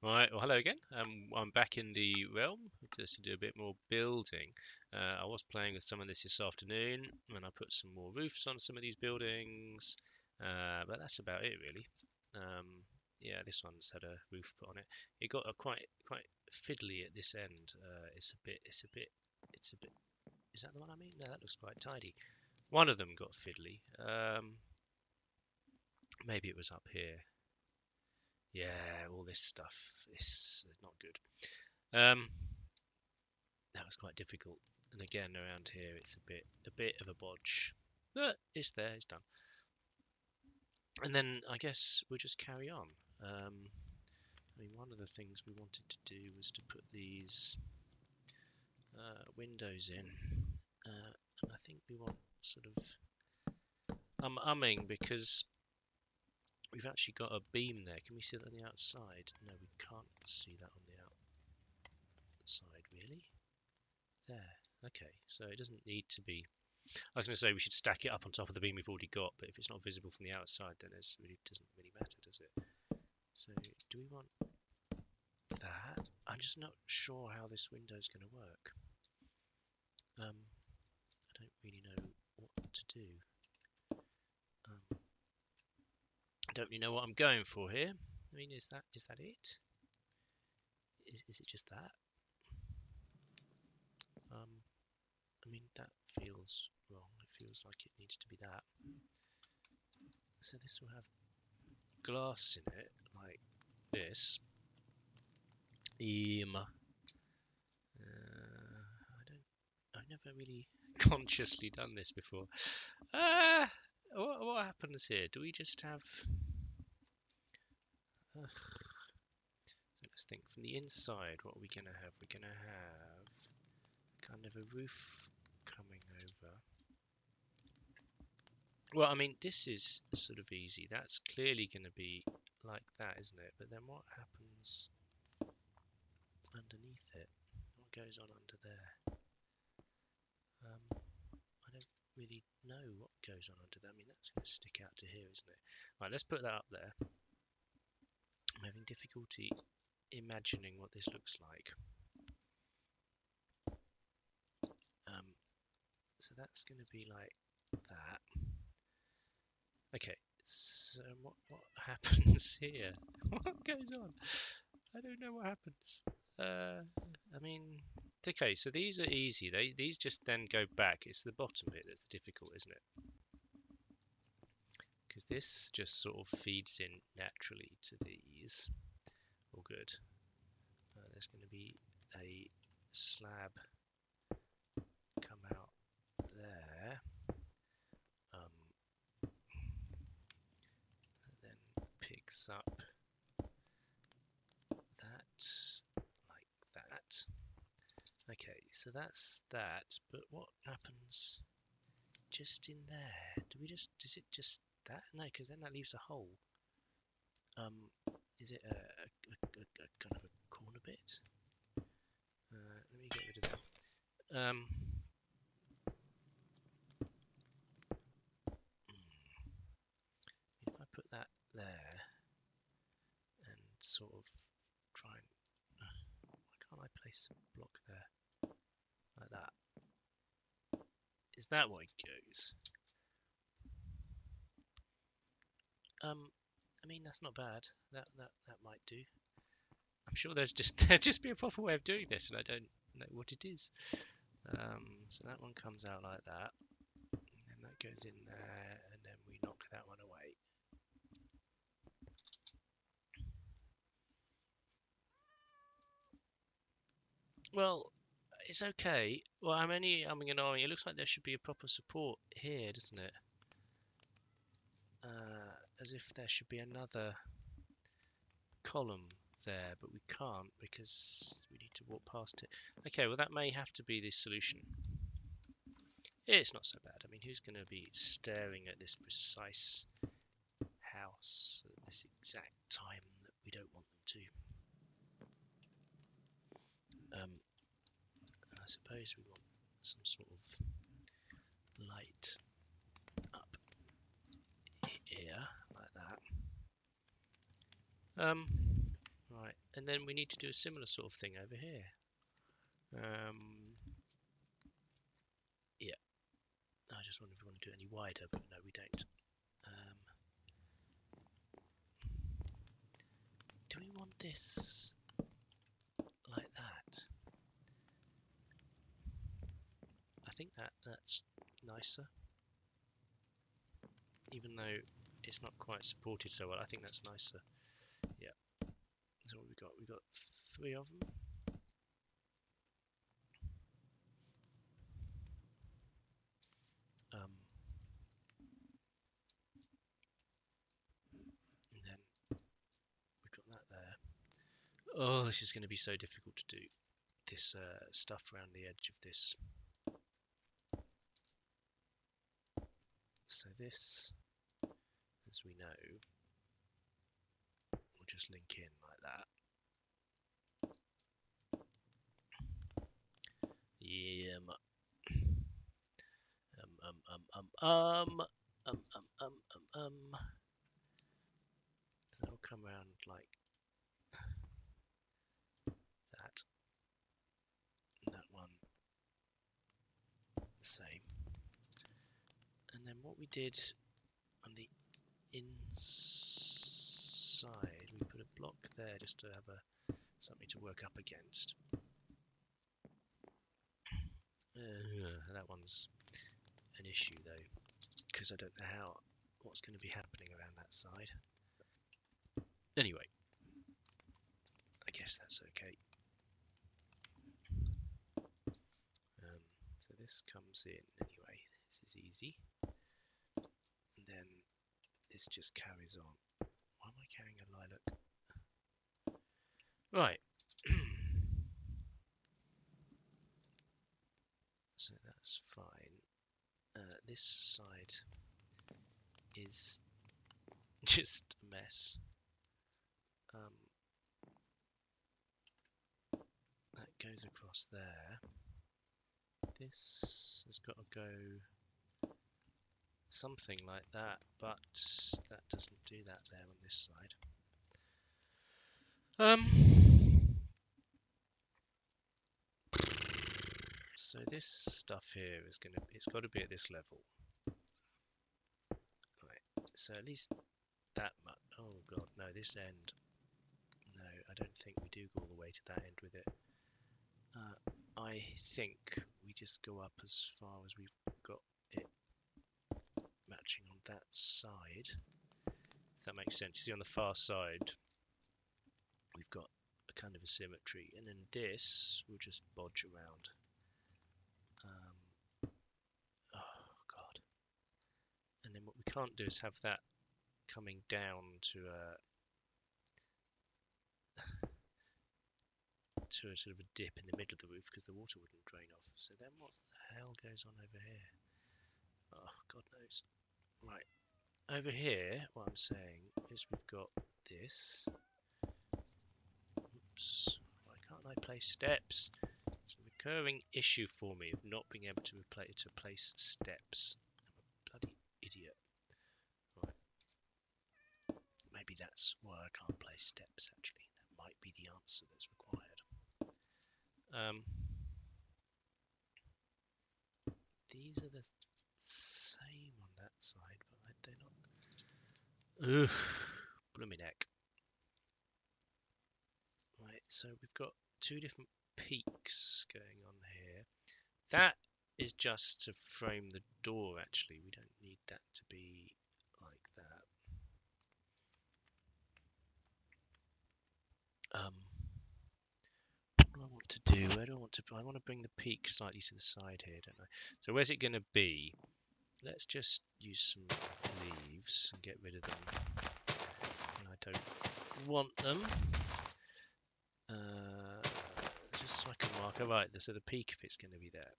Right, well, hello again. I'm back in the realm just to do a bit more building. I was playing with some of this afternoon, and I put some more roofs on some of these buildings, but that's about it really. Um, yeah, this one's had a roof put on it. It got a quite fiddly at this end. It's a bit. Is that the one I mean? No, that looks quite tidy. One of them got fiddly. Maybe it was up here. Yeah, all this stuff. This is not good. Um, that was quite difficult. And again, around here, it's a bit of a bodge, but it's there, it's done. And then I guess we'll just carry on. I mean, one of the things we wanted to do was to put these windows in, and I think we want sort of. I'm umming because we've actually got a beam there. Can we see that on the outside? No, we can't see that on the outside, really. There. Okay, so it doesn't need to be. I was going to say we should stack it up on top of the beam we've already got, but if it's not visible from the outside, then it really doesn't really matter, does it? So do we want that? I'm just not sure how this window is going to work. I don't really know what to do. I don't really know what I'm going for here. I mean, is that it? Is it just that? I mean, that feels wrong. It feels like it needs to be that. So this will have glass in it, like this. I've never really consciously done this before. Uh, what happens here? Do we just have? So let's think. From the inside, what are we gonna have? We're gonna have kind of a roof coming over. Well, I mean, this is sort of easy. That's clearly going to be like that, isn't it? But then what happens underneath it? What goes on under there? I don't really know what goes on under there. I mean, that's going to stick out to here, isn't it? Right, let's put that up there. I'm having difficulty imagining what this looks like. So that's going to be like that. Okay, so what happens here? What goes on? I don't know what happens. I mean, okay, so these are easy. These just then go back. It's the bottom bit that's difficult, isn't it? Because this just sort of feeds in naturally to these. All good. There's going to be a slab come out there. Then picks up that like that. Okay, so that's that. But what happens just in there? Does it just that? No, because then that leaves a hole. Is it a kind of a corner bit? Let me get rid of that. If I put that there and sort of try and why can't I place a block there like that? Is that what it goes? I mean that's not bad. That might do. I'm sure there'd just be a proper way of doing this, and I don't know what it is. So that one comes out like that, and that goes in there, and then we knock that one away. Well, it's okay. Well, I'm only umming and ahhing. It looks like there should be a proper support here, doesn't it? As if there should be another column there, but we can't because we need to walk past it. Okay, well that may have to be the solution. It's not so bad. I mean, who's going to be staring at this precise house at this exact time that we don't want them to? And I suppose we want some sort of light up here, like that. Right, And then we need to do a similar sort of thing over here. Yeah, I just wonder if we want to do it any wider, but no, we don't. Do we want this like that? I think that's nicer, even though it's not quite supported so well. I think that's nicer. Yeah. So what we got? We got 3 of them. And then we've got that there. Oh, this is going to be so difficult to do. This stuff around the edge of this. So this, as we know, will just link in like that. Yeah. So that'll come around like that. And that one, the same. And then what we did on the inside, we put a block there just to have something to work up against. That one's an issue though, because I don't know what's going to be happening around that side. Anyway, I guess that's okay. So this comes in anyway. This is easy. And then this just carries on. Why am I carrying a lilac? Right. So that's fine. This side is just a mess. That goes across there. This has got to go something like that, but that doesn't do that there on this side. So this stuff here is it's got to be at this level. Right, so at least that much. Oh god, no, this end. No, I don't think we do go all the way to that end with it. I think we just go up as far as we've got it matching on that side. If that makes sense. See, on the far side, we've got a kind of a symmetry, and then this will just bodge around. Oh god. And then what we can't do is have that coming down to a sort of a dip in the middle of the roof, because the water wouldn't drain off. So then what the hell goes on over here? Oh, God knows. Right, over here, what I'm saying is we've got this. Oops, why can't I place steps? It's a recurring issue for me of not being able to place steps. I'm a bloody idiot. Right, maybe that's why I can't place steps, actually. That might be the answer that's required. These are the same on that side, but they're not. Ugh, blooming heck. Right, so we've got 2 different peaks going on here. That is just to frame the door, actually. We don't need that to be like that. What do I want to do? Where do I want to? I want to bring the peak slightly to the side here, don't I? So where's it going to be? Let's just use some leaves and get rid of them. I don't want them. Just so I can mark. Oh, right, so the peak, if it's going to be there.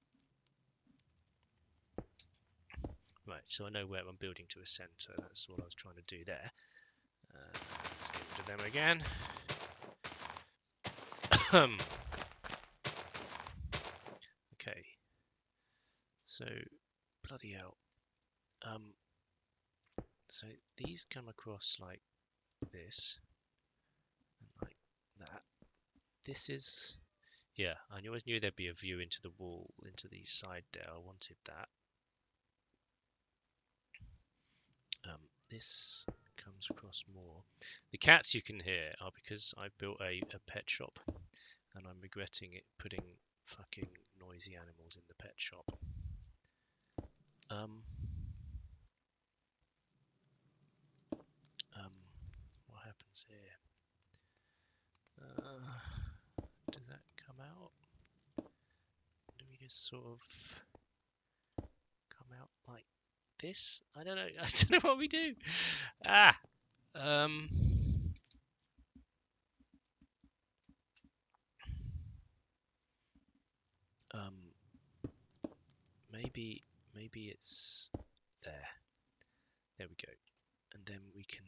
Right, so I know where I'm building to a centre. That's what I was trying to do there. Let's get rid of them again. Okay. So, bloody hell. So these come across like this, and like that. this is... Yeah, I always knew there'd be a view into the wall, into the side there. I wanted that. This comes across more. The cats you can hear are because I built a pet shop, and I'm regretting it putting fucking noisy animals in the pet shop. What happens here? Does that come out? Do we just sort of come out like this? I don't know. I don't know what we do. Maybe it's there. There we go. And then we can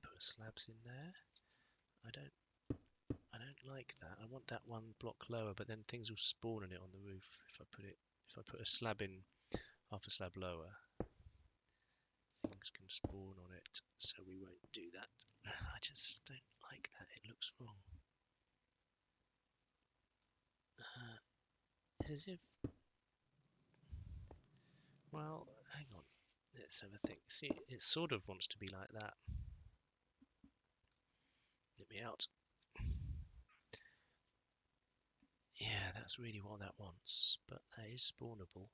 put slabs in there. I don't like that. I want that one block lower, but then things will spawn on it on the roof if I put a slab in half a slab lower. Things can spawn on it, so we won't do that. I just don't like that. It looks wrong. It's as if... Well, hang on. Let's have a think. See, it sort of wants to be like that. Let me out. Yeah, that's really what that wants, but that is spawnable.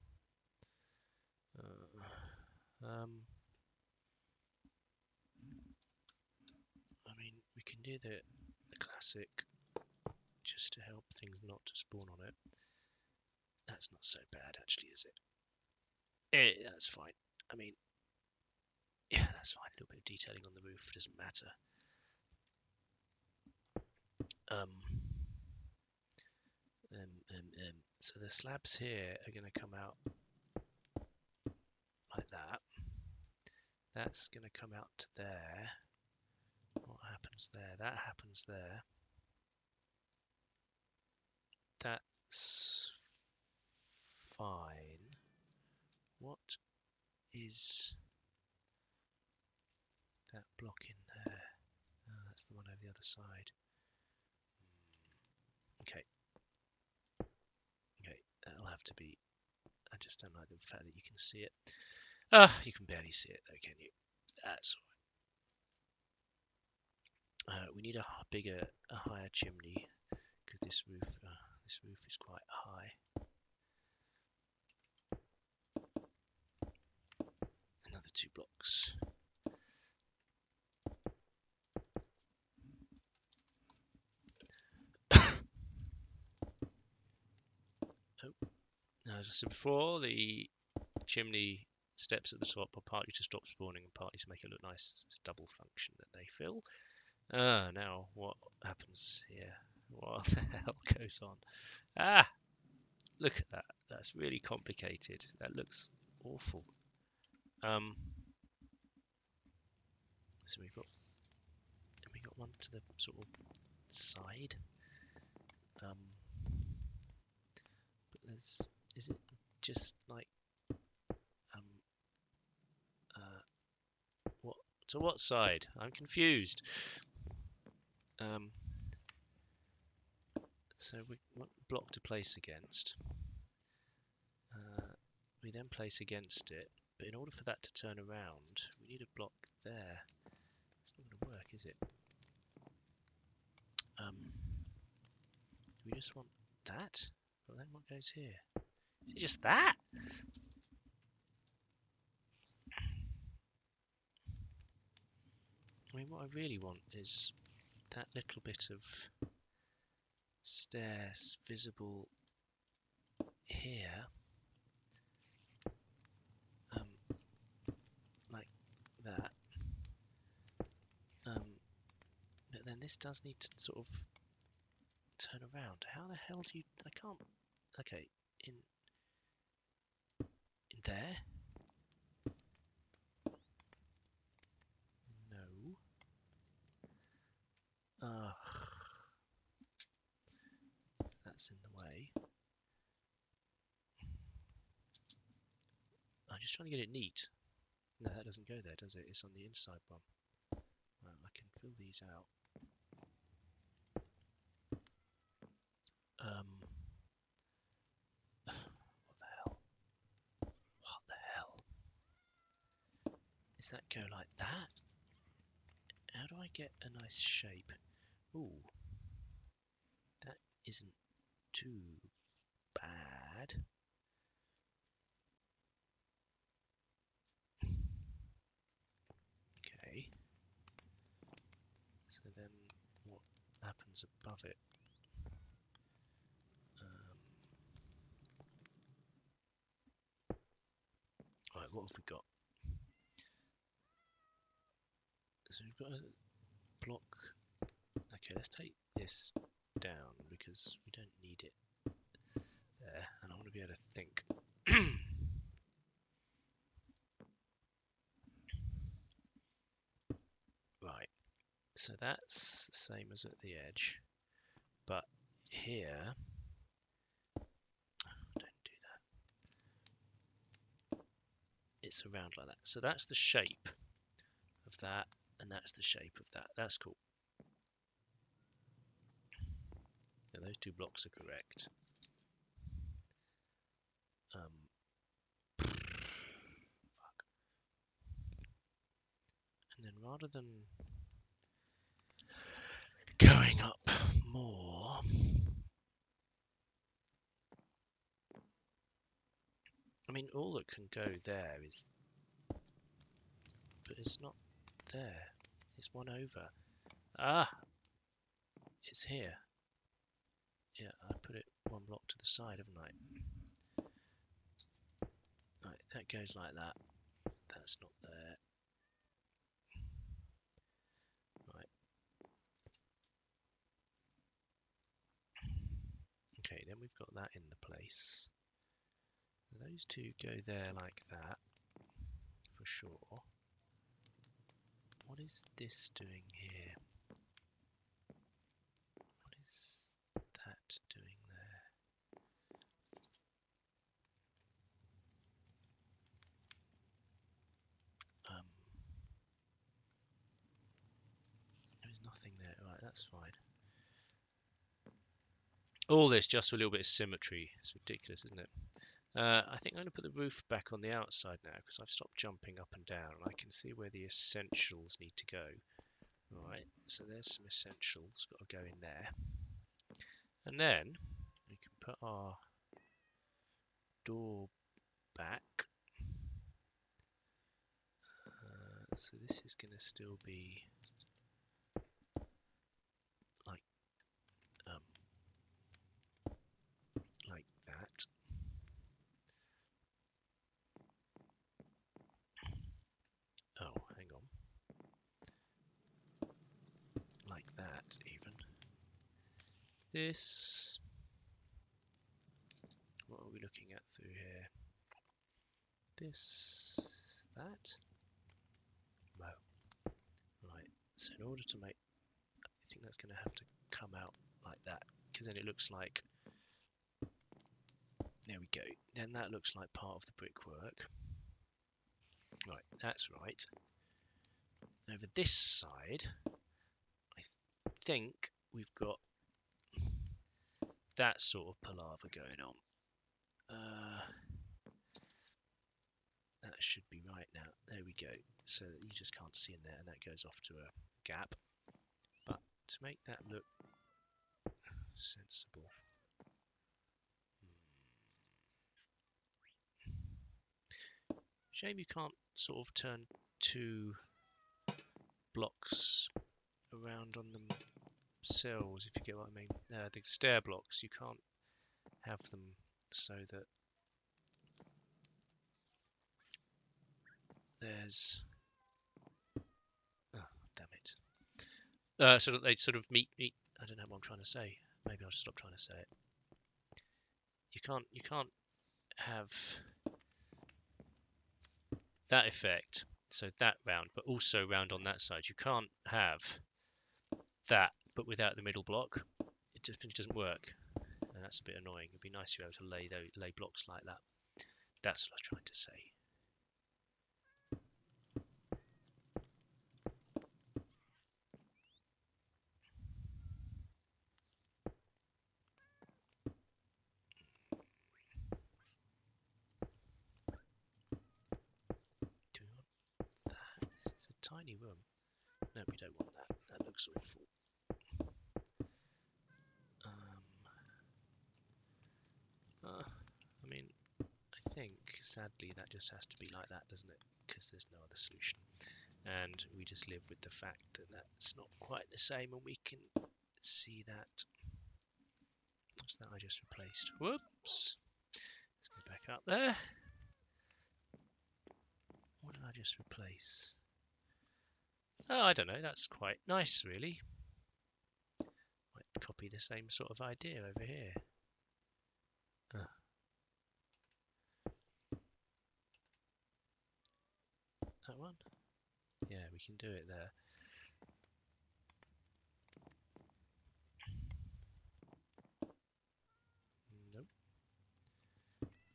I mean, we can do the classic just to help things not to spawn on it. That's not so bad, actually, is it? That's fine. I mean, yeah, that's fine. A little bit of detailing on the roof doesn't matter. So the slabs here are going to come out like that. That's going to come out to there. What happens there? That happens there. That's fine. What is that block in there? Oh, that's the one over the other side. Okay. Okay, that'll have to be... I just don't like the fact that you can see it. You can barely see it though, can you? That's alright. We need a higher chimney because this roof is quite high. Another 2 blocks. Now, as I said before, the chimney steps at the top are partly to stop spawning and partly to make it look nice. It's a double function that they fill. Now what happens here? What the hell goes on? Look at that. That's really complicated. That looks awful. So we've got one to the sort of side. But is it just like what to what side? I'm confused. So we want a block to place against. We then place against it, but in order for that to turn around, we need a block there. It's not going to work, is it? Do we just want that? Well, then what goes here? Is it just that? I mean, what I really want is that little bit of stairs visible here, like that. But then this does need to sort of turn around. How the hell do you... I can't... Okay, in there? No. That's in the way. I'm just trying to get it neat. No, that doesn't go there, does it? It's on the inside one. Right, I can fill these out. What the hell? What the hell? Does that go like that? How do I get a nice shape? Ooh, that isn't too bad. Okay. So then what happens above it? Right, what have we got? So we've got a block. Okay, let's take this down because we don't need it there, and I want to be able to think. Right, so that's the same as at the edge, but here, don't do that. It's around like that. So that's the shape of that, and that's the shape of that. That's cool. And those two blocks are correct. Fuck. And then rather than going up more, I mean, all that can go there is, but it's not there. It's one over. Ah, it's here. Yeah, I put it one block to the side, haven't I? Right, that goes like that. That's not there. Right. Okay, then we've got that in the place. Those two go there like that, for sure. What is this doing here? What is that doing there? There's nothing there. Right, that's fine. All this just for a little bit of symmetry. It's ridiculous, isn't it? I think I'm going to put the roof back on the outside now because I've stopped jumping up and down and I can see where the essentials need to go. Right, so there's some essentials got to go in there. And then we can put our door back. So this is going to still be like that. Oh, hang on. Like that, even. This. What are we looking at through here? This. That. No. Right. So in order to make, I think that's going to have to come out like that, because then it looks like. There we go. Then that looks like part of the brickwork. Right, that's right. Over this side, I think we've got that sort of palaver going on. That should be right now. There we go. So you just can't see in there, and that goes off to a gap. But to make that look sensible, shame you can't sort of turn two blocks around on themselves, if you get what I mean. The stair blocks, you can't have them so that there's, oh damn it, so that they sort of meet. I don't know what I'm trying to say. Maybe I'll just stop trying to say it. You can't have that effect, so that round, but also round on that side. You can't have that, but without the middle block. It just doesn't work, and that's a bit annoying. It'd be nice to be able to lay blocks like that. That's what I was trying to say. It's a tiny room. No, we don't want that. That looks awful. I mean, I think, sadly, that just has to be like that, doesn't it? Because there's no other solution. And we just live with the fact that that's not quite the same, and we can see that. What's that I just replaced? Whoops! Let's go back up there. What did I just replace? Oh, I don't know. That's quite nice, really. Might copy the same sort of idea over here. That one? Yeah, we can do it there. Nope.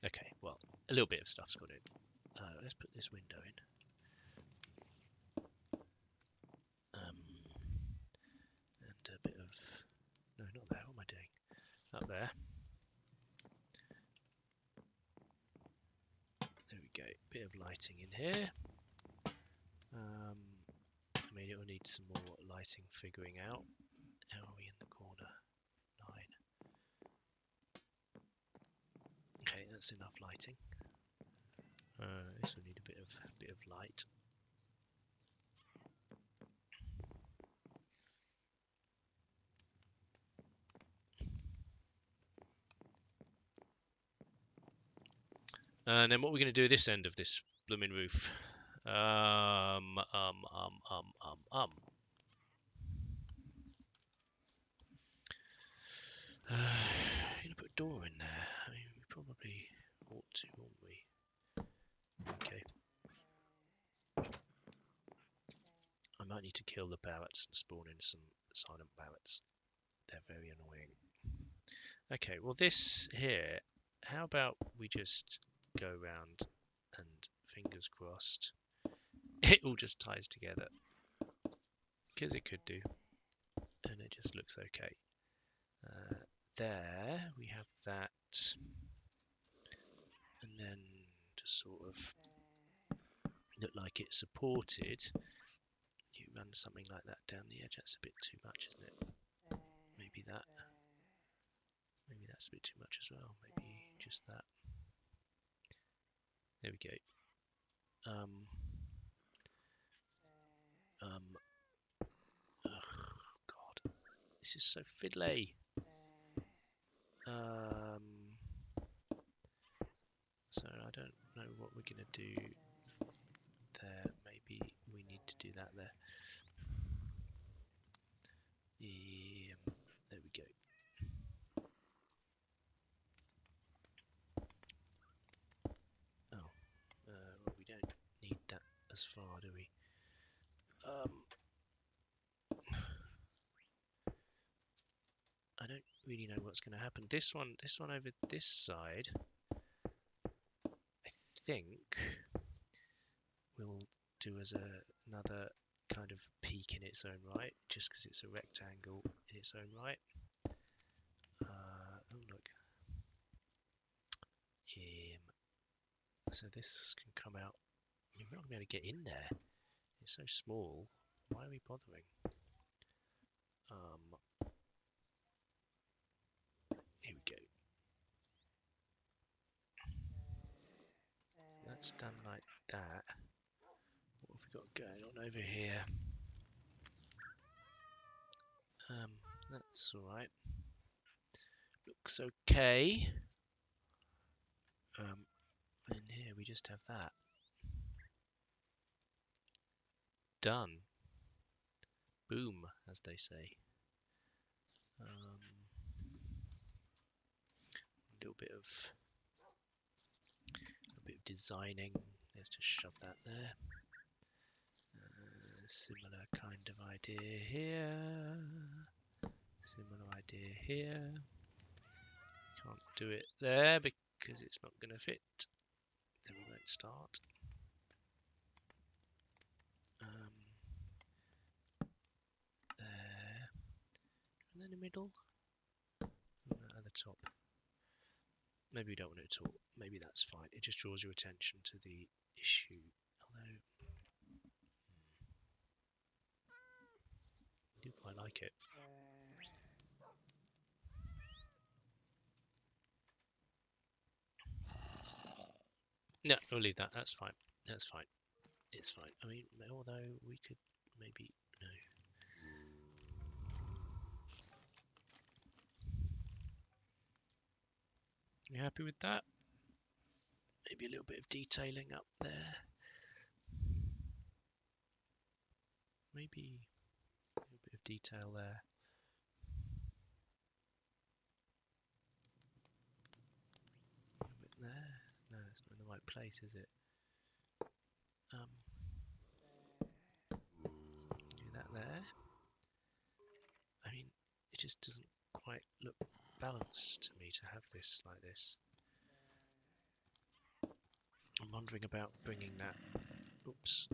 Okay, well, a little bit of stuff's got in. Let's put this window in. And a bit of... No, not there. What am I doing? Up there. There we go. Bit of lighting in here. I mean, it will need some more lighting figuring out. How are we in the corner? 9. Okay, that's enough lighting. This will need a bit of light. And then what we're going to do this end of this blooming roof. I'm going to put a door in there. I mean, we probably ought to, won't we? Okay. I might need to kill the parrots and spawn in some silent parrots. They're very annoying. Okay, well this here, how about we just go around and fingers crossed it all just ties together, because it could do, and it just looks okay. There we have that, and then to sort of look like it's supported, you run something like that down the edge. That's a bit too much, isn't it? Maybe that. Maybe that's a bit too much as well. Maybe just that. There we go. Oh God, this is so fiddly. So I don't know what we're gonna do there. Maybe we need to do that there. There we go. Oh, well, we don't need that as far, do we? I don't really know what's going to happen. This one over this side, I think, will do as another kind of peak in its own right, just because it's a rectangle in its own right. Oh look. So this can come out. You're not going to be able to get in there. It's so small. Why are we bothering? Here we go. That's done like that. What have we got going on over here? That's alright. Looks okay. And here we just have that. Done. Boom, as they say. A little bit of designing. Let's just shove that there. Similar kind of idea here. Similar idea here. Can't do it there because it's not going to fit. Then we won't start. There. And then the middle. And at the top. Maybe we don't want it at all. Maybe that's fine. It just draws your attention to the issue. Although, do quite like it. No, we'll leave that. That's fine. That's fine. It's fine. I mean, although we could maybe no. You happy with that? Maybe a little bit of detailing up there. Maybe a little bit of detail there. A little bit there. No, it's not in the right place, is it? Do that there. I mean, it just doesn't quite look balanced to me to have this like this. I'm wondering about bringing that, oops,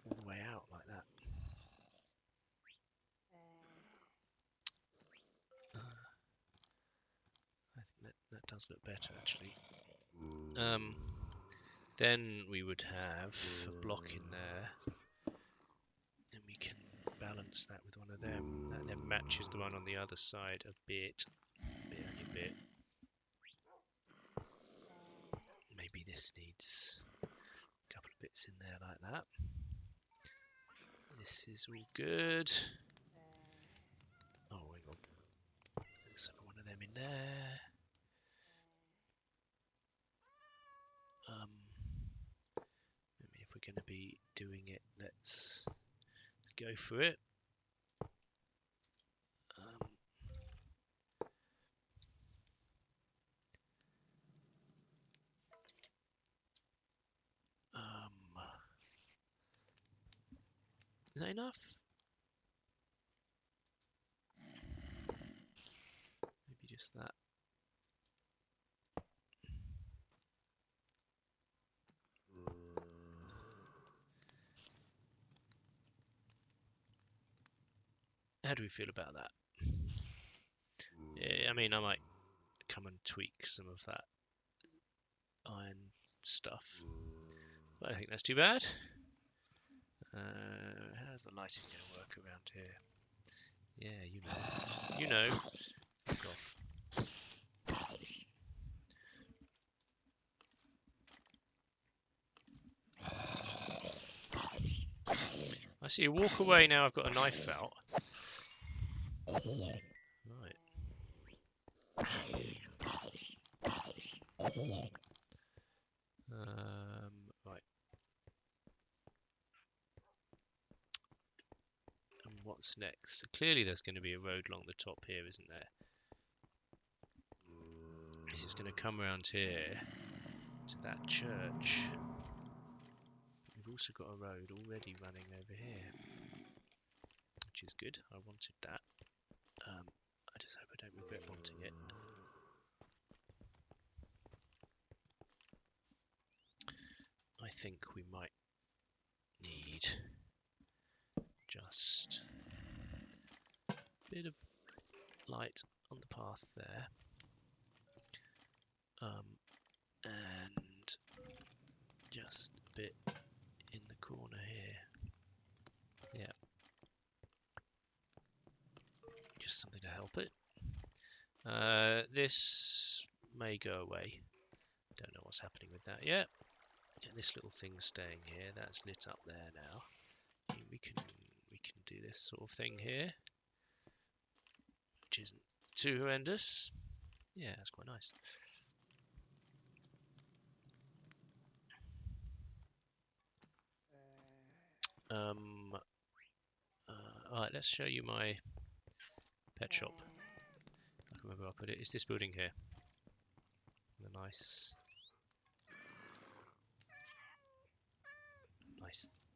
all the way out like that. I think that does look better actually. Then we would have a block in there, and we can balance that with one of them. That then matches the one on the other side a bit, only a bit. Maybe this needs a couple of bits in there like that. This is all good. Oh, hang on. Let's have one of them in there. Maybe if we're going to be doing it, let's go for it. Is that enough? Maybe just that. How do we feel about that? Yeah, I mean, I might come and tweak some of that iron stuff, but I think that's too bad. How's the lighting going to work around here? Yeah, you know. Fuck off. I see you walk away now. I've got a knife out. Right. Right. And what's next? So clearly there's going to be a road along the top here, isn't there? This is going to come around here to that church. We've also got a road already running over here, which is good. I wanted that. I just hope I don't regret wanting it. I think we might need just a bit of light on the path there, and just a bit in the corner here. Yeah, just something to help it. This may go away. Don't know what's happening with that yet. And this little thing's staying here. That's lit up there now. We can do this sort of thing here, which isn't too horrendous. Yeah, that's quite nice. Alright, let's show you my pet shop. I can remember where I put it. It's this building here. The nice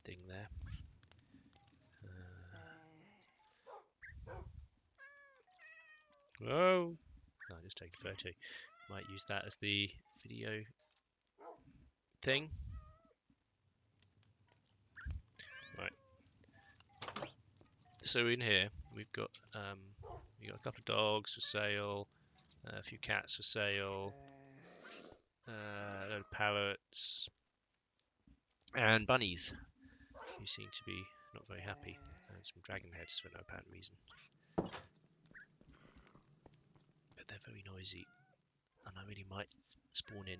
thing there. Whoa! No, just take a photo. Might use that as the video thing. Right. So in here we've got a couple of dogs for sale, a few cats for sale, a load of parrots, and bunnies, who seem to be not very happy. And some dragon heads for no apparent reason. But they're very noisy. And I really might spawn in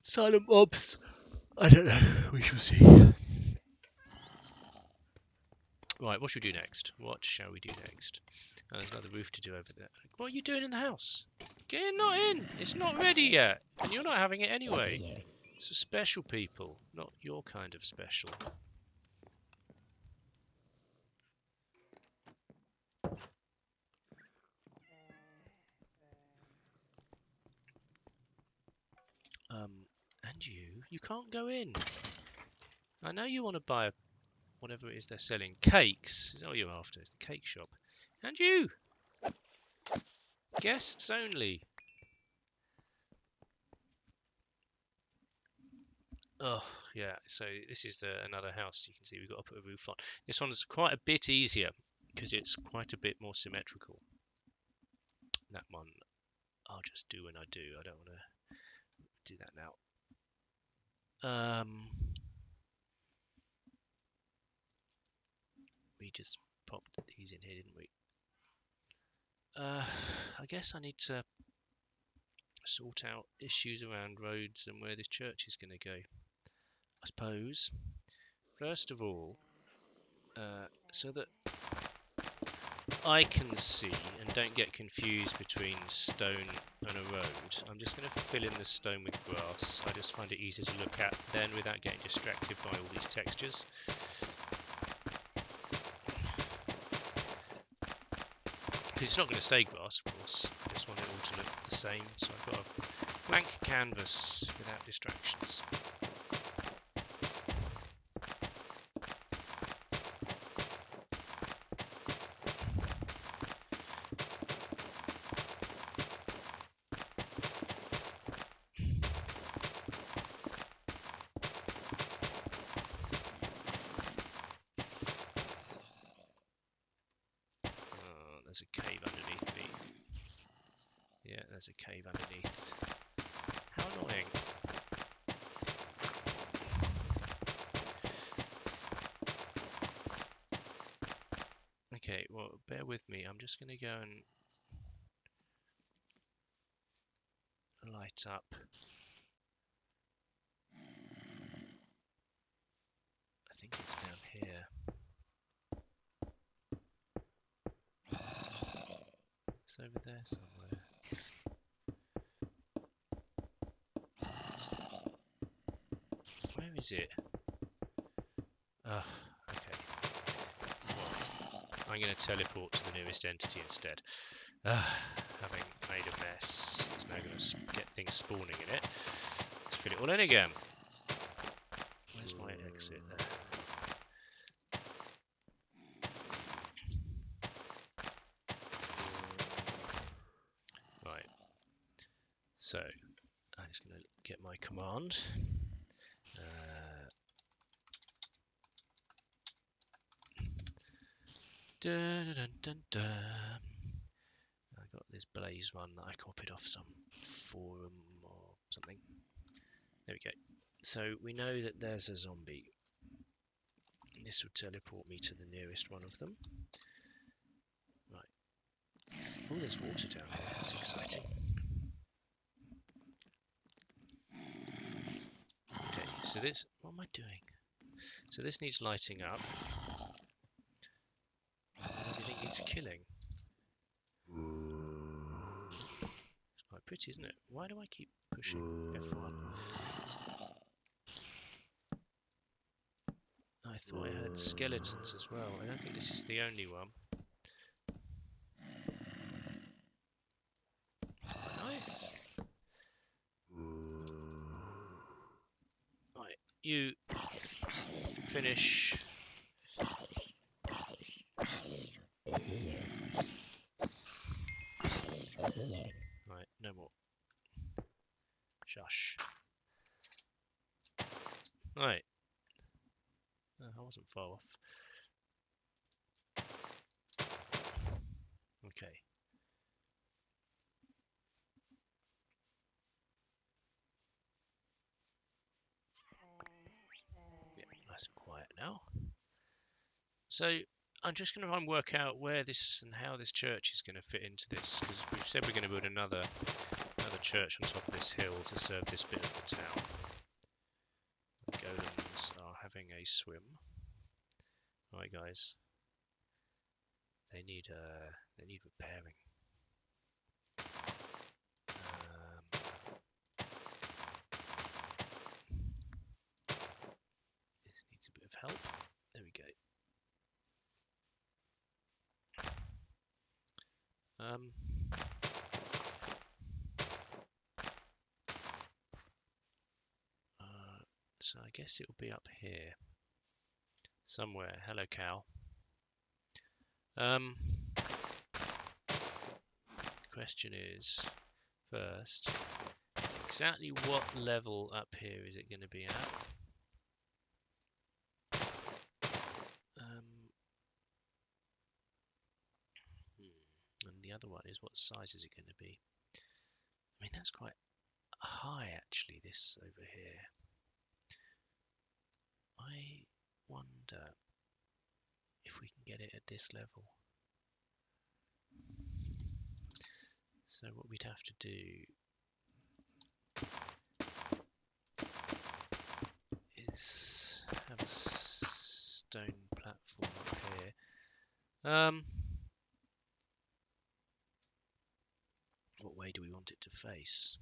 silent mobs. I don't know. We shall see. Right, what should we do next? What shall we do next? Oh, there's another roof to do over there. What are you doing in the house? Get not in! It's not ready yet! And you're not having it anyway. It's for special people, not your kind of special. And you can't go in. I know you want to buy whatever it is they're selling. Cakes! Is that what you're after? It's the cake shop. And you! Guests only. Oh, yeah, so this is another house. You can see we've got to put a roof on. This one's quite a bit easier because it's quite a bit more symmetrical. That one I'll just do when I do. I don't want to do that now. We just popped these in here, didn't we? I guess I need to sort out issues around roads and where this church is going to go. I suppose, first of all, so that I can see and don't get confused between stone and a road, I'm just going to fill in the stone with grass. I just find it easier to look at then without getting distracted by all these textures. Because it's not going to stay grass, of course. I just want it all to look the same. So I've got a blank canvas without distractions. There's a cave underneath me. Yeah, there's a cave underneath. How annoying. Okay, well, bear with me. I'm just going to go and light up. I think it's down here. It's over there somewhere. Where is it? Oh, okay. Well, I'm going to teleport to the nearest entity instead. Having made a mess, it's now going to get things spawning in it. Let's fill it all in again. Where's my exit there? Right. So, I'm just going to get my command. Dun, dun, dun, dun. I got this blaze one that I copied off some forum or something. There we go. So we know that there's a zombie. This will teleport me to the nearest one of them. Right. Oh, there's water down here. That's exciting. Okay, so this... What am I doing? So this needs lighting up. Everything needs killing. It's quite pretty, isn't it? Why do I keep pushing F1? I thought I had skeletons as well. I don't think this is the only one. Oh, nice. Right, you finish. Right, no more. Shush. Right. I wasn't far off. Okay. Yeah, nice and quiet now. So I'm just going to try and work out where this and how this church is going to fit into this, because we've said we're going to build another church on top of this hill to serve this bit of the town. The golems are having a swim. Right, guys. They need repairing. This needs a bit of help. There we go. So I guess it'll be up here somewhere. Hello, cow. Question is, first, exactly what level up here is it going to be at? And the other one is, what size is it going to be? I mean, that's quite high, actually, this over here. I wonder if we can get it at this level. So what we'd have to do is have a stone platform up here. What way do we want it to face?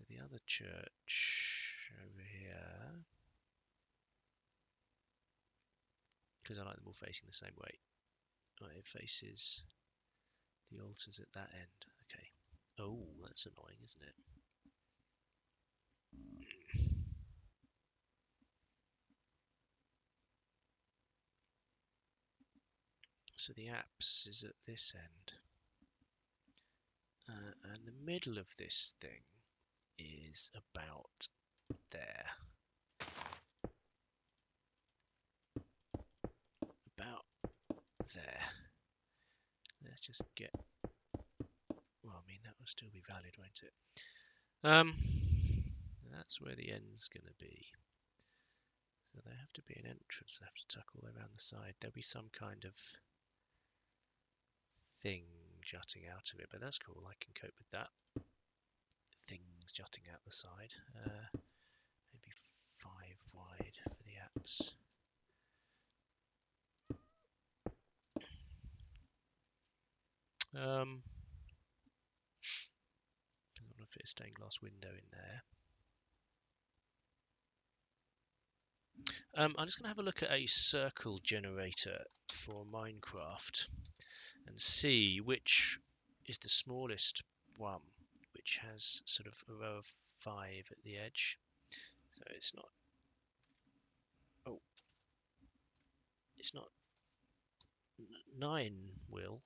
The other church over here, because I like them all facing the same way. Right, it faces the altars at that end. Okay. Oh, that's annoying, isn't it? So the apse is at this end. And the middle of this thing is about there. About there. Let's just get... Well, I mean, that will still be valid, won't it? That's where the end's going to be. So there have to be an entrance. I have to tuck all around the side. There'll be some kind of thing jutting out of it, but that's cool. I can cope with that. Things jutting out the side. Maybe 5 wide for the apse. I want to fit a stained glass window in there. I'm just going to have a look at a circle generator for Minecraft and see which is the smallest one, which has sort of a row of 5 at the edge. So it's not... Oh. It's not 9 will.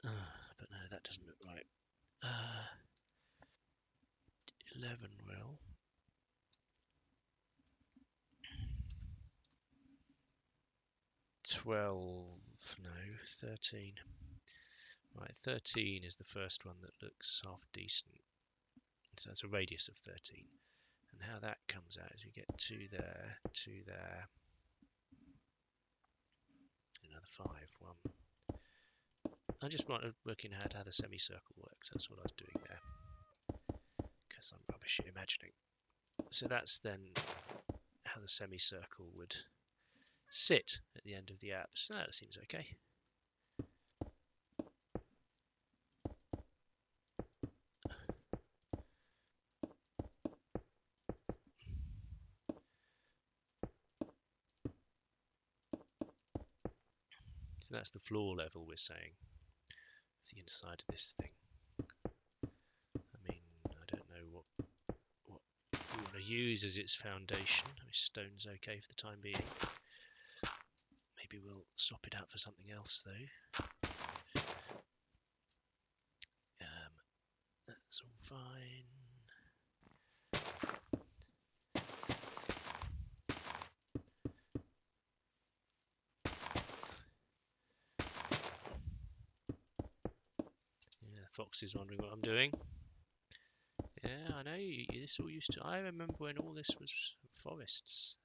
But no, that doesn't look right. 11 will. 12, no, 13. Right, 13 is the first one that looks half decent. So that's a radius of 13. And how that comes out is you get 2 there, 2 there, another 5, 1. I'm just working out how the semicircle works. That's what I was doing there, because I'm rubbish at imagining. So that's then how the semicircle would sit at the end of the apse. So that seems okay. So that's the floor level, we're saying, of the inside of this thing. I mean, I don't know what we want to use as its foundation. I mean, stone's okay for the time being. Maybe we'll swap it out for something else, though. That's all fine. Yeah, Fox is wondering what I'm doing. Yeah, I know. This all used to... I remember when all this was forests.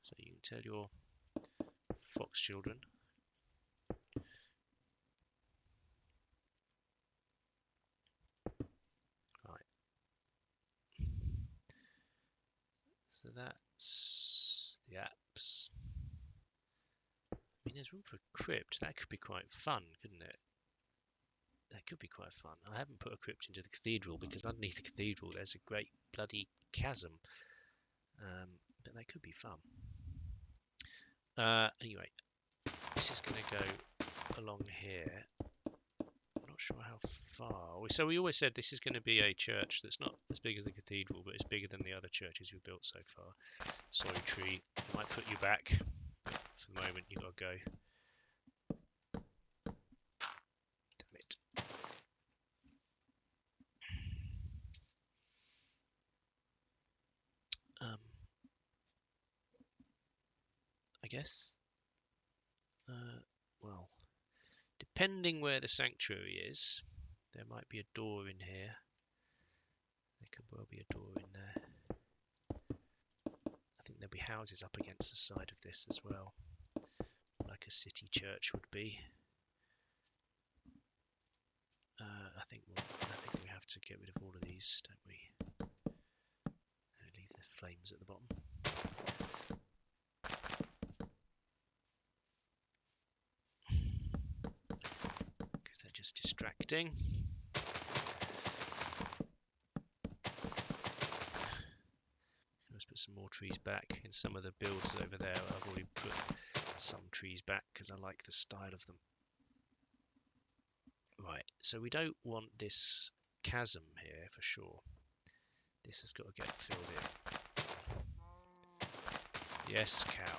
So you can tell your fox children. Right. So that's the apps. I mean, there's room for a crypt. That could be quite fun, couldn't it? That could be quite fun. I haven't put a crypt into the cathedral because underneath the cathedral there's a great bloody chasm. But that could be fun. Anyway, this is going to go along here. I'm not sure how far. So we always said this is going to be a church that's not as big as the cathedral, but it's bigger than the other churches we've built so far. Sorry, tree. I might put you back, but for the moment you've got to go. Damn it. I guess. Well, depending where the sanctuary is, there might be a door in here. There could well be a door in there. I think there'll be houses up against the side of this as well, like a city church would be. I think we have to get rid of all of these, don't we? Leave the flames at the bottom. Because they're just distracting. Let's put some more trees back. In some of the builds over there, I've already put some trees back because I like the style of them. Right, so we don't want this chasm here for sure. This has got to get filled in. Yes, cow.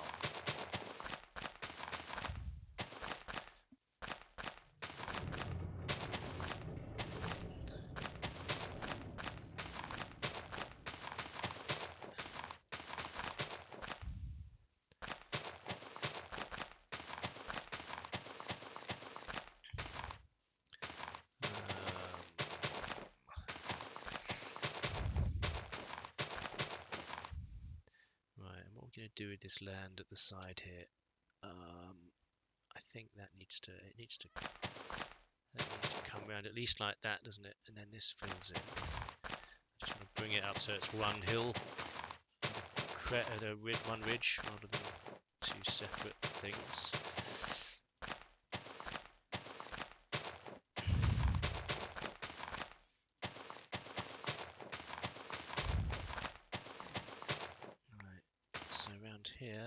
Going to do with this land at the side here? I think that needs to come around at least like that, doesn't it? And then this fills in. I just want to bring it up so it's one hill, one ridge rather than two separate things. Right. So around here.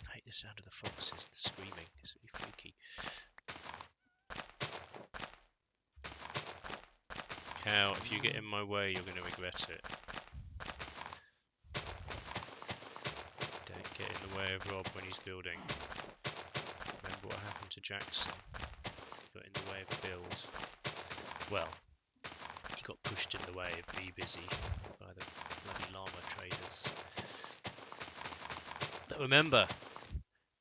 I hate the sound of the foxes, the screaming, it's really freaky. Cow, if you get in my way, you're going to regret it. Don't get in the way of Rob when he's building. Remember what happened to Jackson? He got in the way of a build. Well, he got pushed in the way of Be Busy by the bloody llama traders. But remember,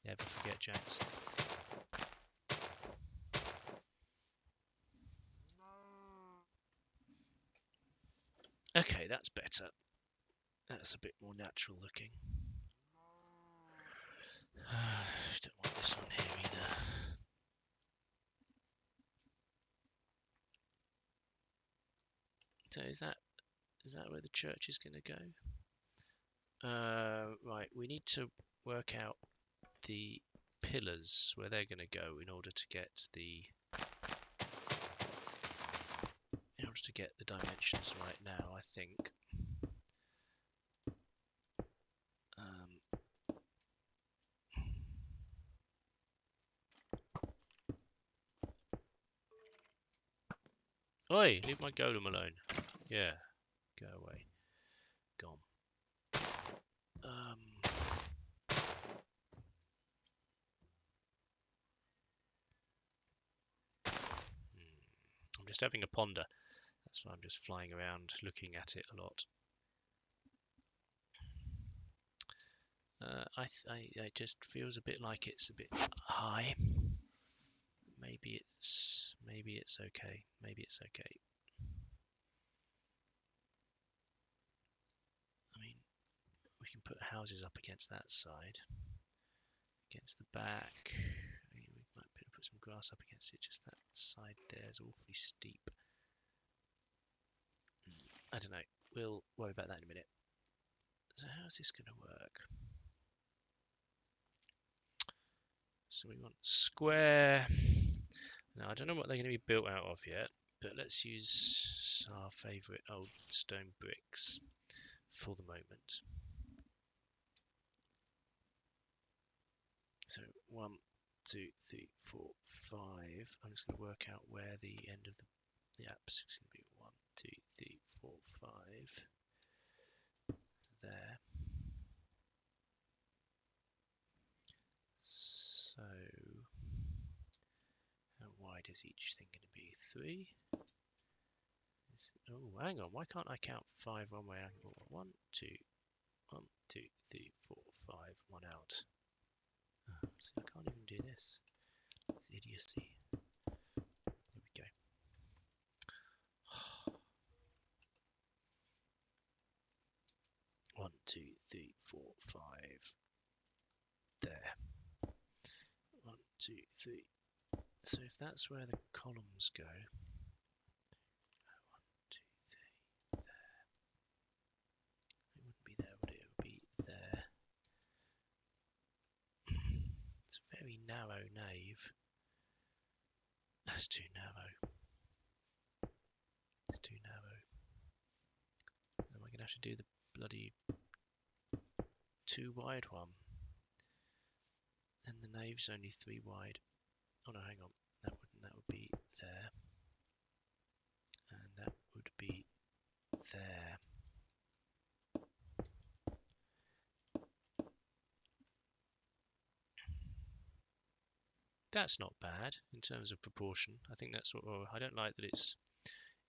never forget Jackson. Okay, that's better. That's a bit more natural looking. Don't want this one here either. So is that where the church is going to go? Right, we need to work out the pillars where they're going to go in order to get the dimensions right now, I think. Oi, leave my golem alone. Yeah, go away. Gone. I'm just having a ponder. That's why I'm just flying around looking at it a lot. It just feels a bit like it's a bit high. Maybe it's okay. Maybe it's okay. I mean, we can put houses up against that side, against the back. I mean, we might put some grass up against it. Just that side there is awfully steep. I don't know. We'll worry about that in a minute. So how's this going to work? So we want square. Now I don't know what they're going to be built out of yet, but let's use our favourite old stone bricks for the moment. So 1, 2, 3, 4, 5. I'm just going to work out where the end of the apse is going to be. 1, 2, 3, 4, 5. There. So how wide is each thing going to be? 3. Oh, hang on. Why can't I count 5 one way? 1, 2, 1, 2, 3, 4, 5. 1 out. See, I can't even do this. It's idiocy. There we go. 1, 2, 3, 4, 5. There. 1, 2, 3. So if that's where the columns go. 1, 2, 3. There. It wouldn't be there, would it? It would be there. It's a very narrow nave. That's too narrow. It's too narrow. Am I going to have to do the bloody 2 wide one? And the nave's only 3 wide. Oh no, hang on. That would be there. And that would be there. That's not bad in terms of proportion. I think that's what. I don't like that it's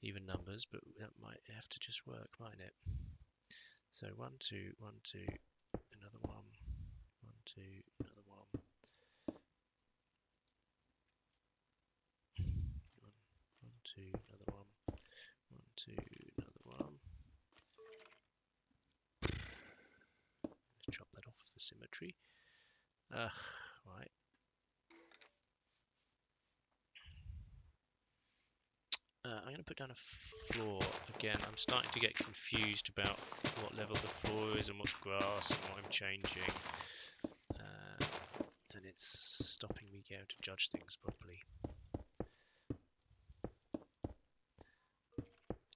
even numbers, but that might have to just work, mightn't it? So 1, 2, 1, 2, another 1, 1, 2, another 1. 1, 2, another 1, 1, 2, another 1. Let's chop that off for symmetry. Right. I'm going to put down a floor. Again, I'm starting to get confused about what level the floor is and what's grass and what I'm changing. And it's stopping me being able to judge things properly.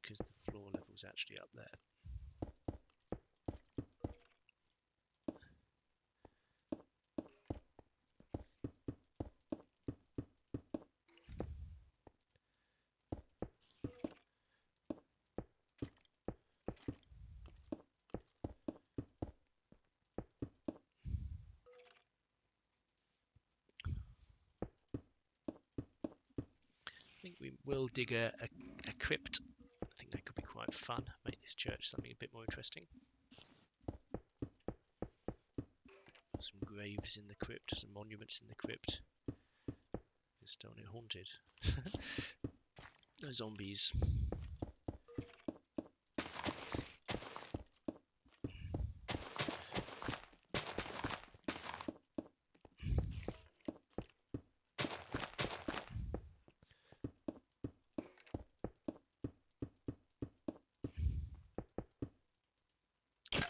Because the floor level's actually up there. I think we will dig a crypt. I think that could be quite fun. Make this church something a bit more interesting. Some graves in the crypt, some monuments in the crypt. Just don't want it haunted. No zombies.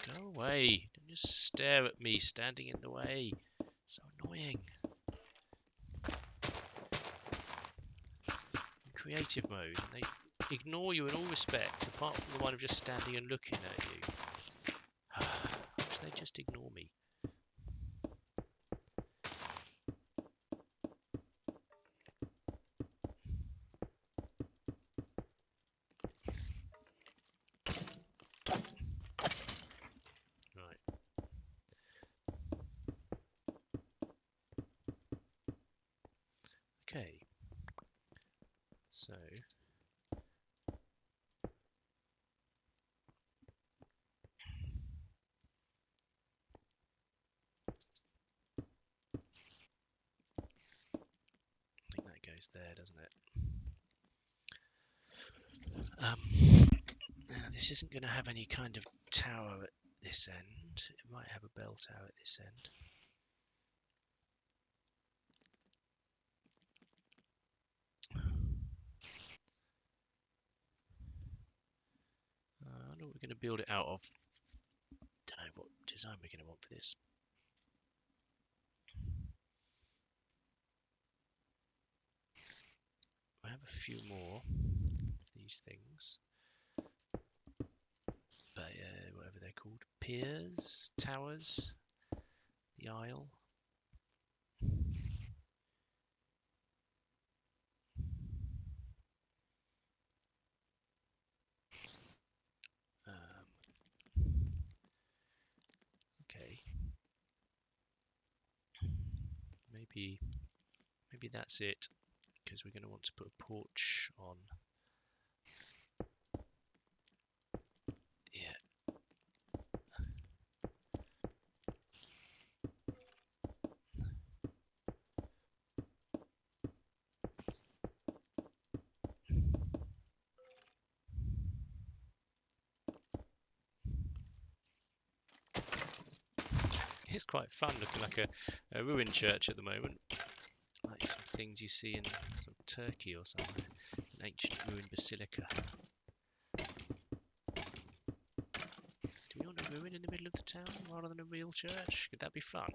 Go away. Don't just stare at me standing in the way. So annoying. In creative mode, and they ignore you in all respects, apart from the one of just standing and looking at you. I wish they'd just ignore me. Okay, so goes there, doesn't it? This isn't going to have any kind of tower at this end. It might have a bell tower at this end. I know what we're going to build it out of. Don't know what design we're going to want for this. I have a few more of these things, but whatever they're called, piers, towers, the aisle. Okay, maybe that's it, because we're going to want to put a porch on. Yeah. It's quite fun looking like a ruined church at the moment. Like some things you see in sort of Turkey or somewhere. An ancient ruined basilica. Do we want a ruin in the middle of the town rather than a real church? Could that be fun?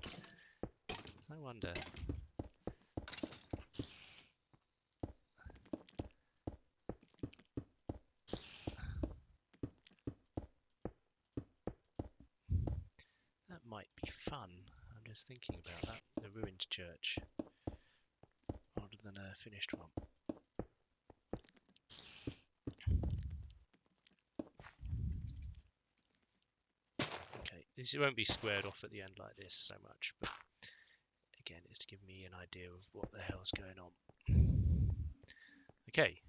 I wonder. That might be fun. I'm just thinking about that. The ruined church rather than a finished one. Okay, this won't be squared off at the end like this so much, but again, it's to give me an idea of what the hell's going on. Okay.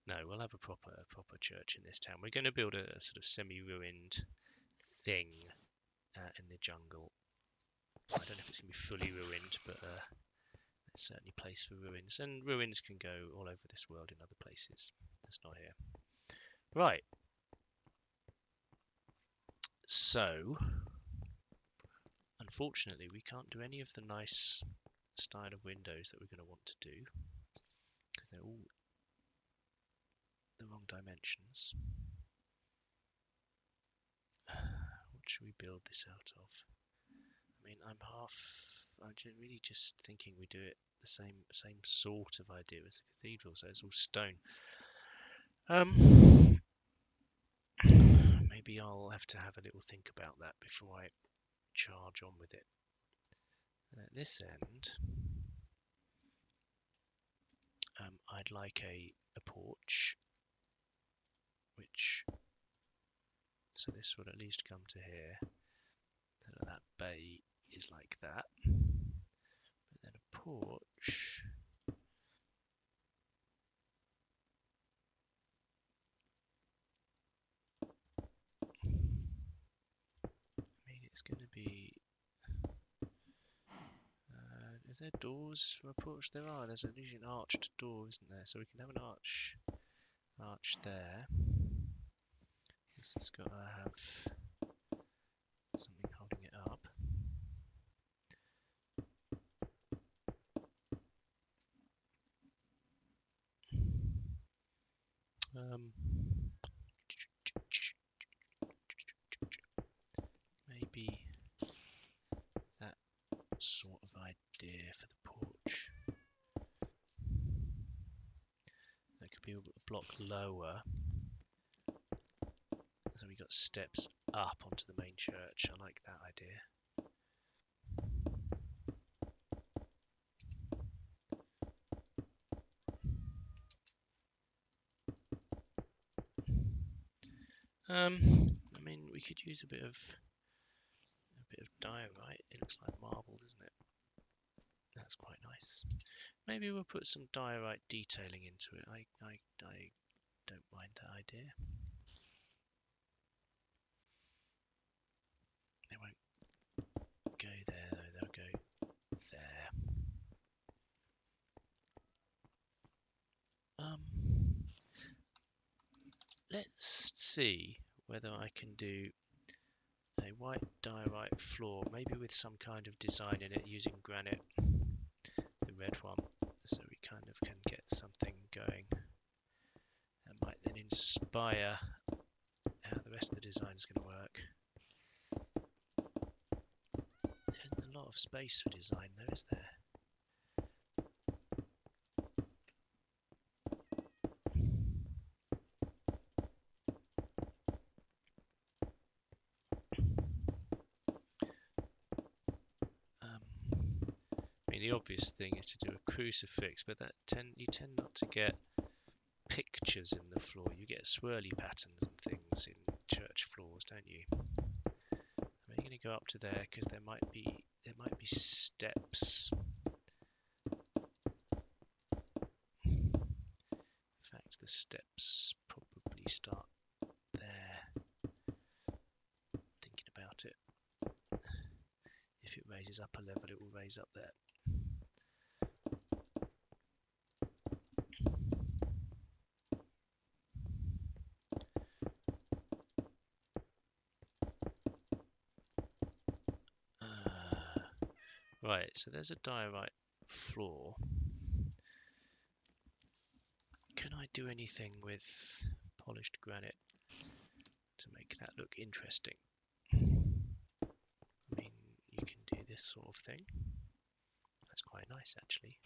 No, we'll have a proper church in this town. We're going to build a sort of semi-ruined thing in the jungle. I don't know if it's going to be fully ruined, but there's certainly place for ruins. And ruins can go all over this world in other places. Just not here. Right. So, unfortunately, we can't do any of the nice style of windows that we're going to want to do, because they're all the wrong dimensions. What should we build this out of? I mean, I'm really just thinking we do it the same sort of idea as the cathedral, so it's all stone. Maybe I'll have to have a little think about that before I charge on with it. At this end, I'd like a porch, so this would at least come to here. Then that bay is like that. But then a porch. I mean, it's going to be. Is there doors for a porch? There are. There's usually an arched door, isn't there? So we can have an arch there. This has got to have something holding it up. Maybe that sort of idea for the porch. That could be a block lower. So we got steps up onto the main church. I like that idea. I mean, we could use a bit of diorite. It looks like marble, doesn't it? That's quite nice. Maybe we'll put some diorite detailing into it. I don't mind that idea. They won't there. Let's see whether I can do a white diorite floor, maybe with some kind of design in it using granite, the red one, so we kind of can get something going. That might then inspire how the rest of the design is going to work. There isn't a lot of space for design though, is there? I mean, the obvious thing is to do a crucifix, but you tend not to get pictures in the floor. You get swirly patterns and things in church floors, don't you? I'm going to go up to there because there might be steps. In fact, the steps probably start there. Thinking about it, if it raises up a level, it will raise up there. Right, so there's a diorite floor. Can I do anything with polished granite to make that look interesting? I mean, you can do this sort of thing. That's quite nice, actually.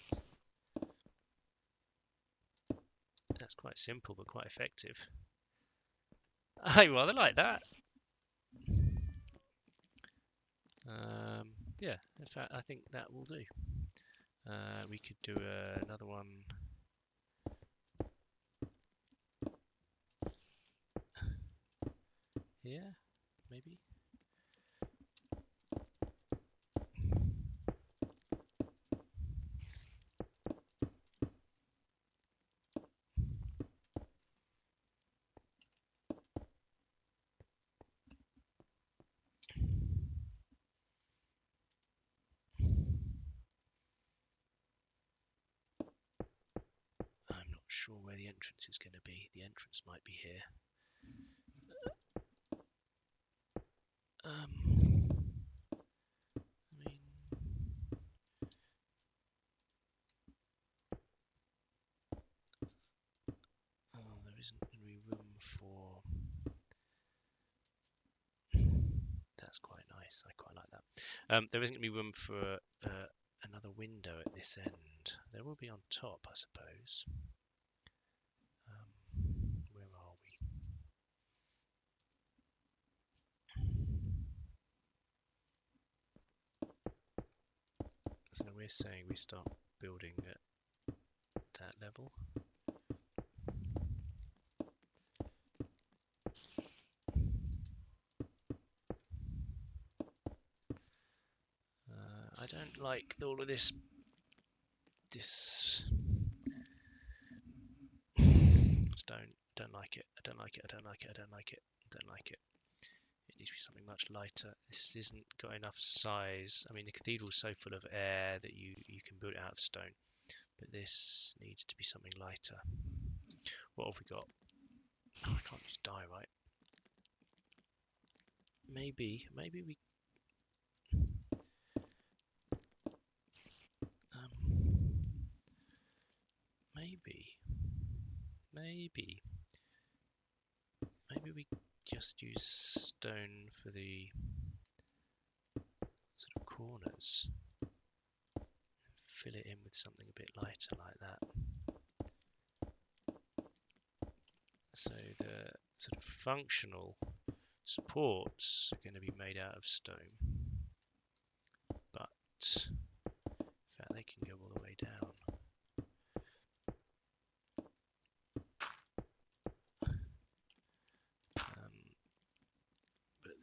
That's quite simple, but quite effective. I rather like that. Yeah, in fact, I think that will do. We could do another one. Here, maybe. I'm not sure where the entrance is going to be. The entrance might be here. I mean, there isn't any room for. That's quite nice. I quite like that. There isn't going to be room for another window at this end. There will be on top, I suppose. Where are we? So we're saying we start building at that level. I don't like all of this stone. Don't like it. I don't like it. I don't like it. I don't like it. I don't like it. It needs to be something much lighter. This isn't got enough size. I mean, the cathedral's so full of air that you can build it out of stone. But this needs to be something lighter. What have we got? Oh, I can't use diorite. Maybe we. Maybe we just use stone for the sort of corners. Fill it in with something a bit lighter like that. So the sort of functional supports are going to be made out of stone, but in fact they can go all the way down. But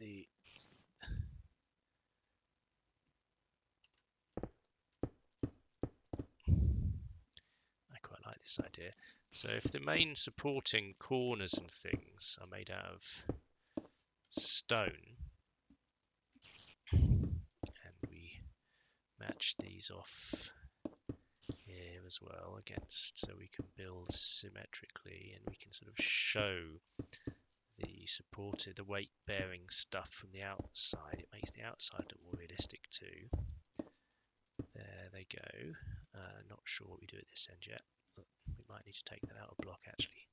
I quite like this idea. So if the main supporting corners and things are made out of stone, and we match these off here as well against, so we can build symmetrically and we can sort of show the weight bearing stuff from the outside. It makes the outside look more realistic too. There they go. Not sure what we do at this end yet, but we might need to take that out of block actually.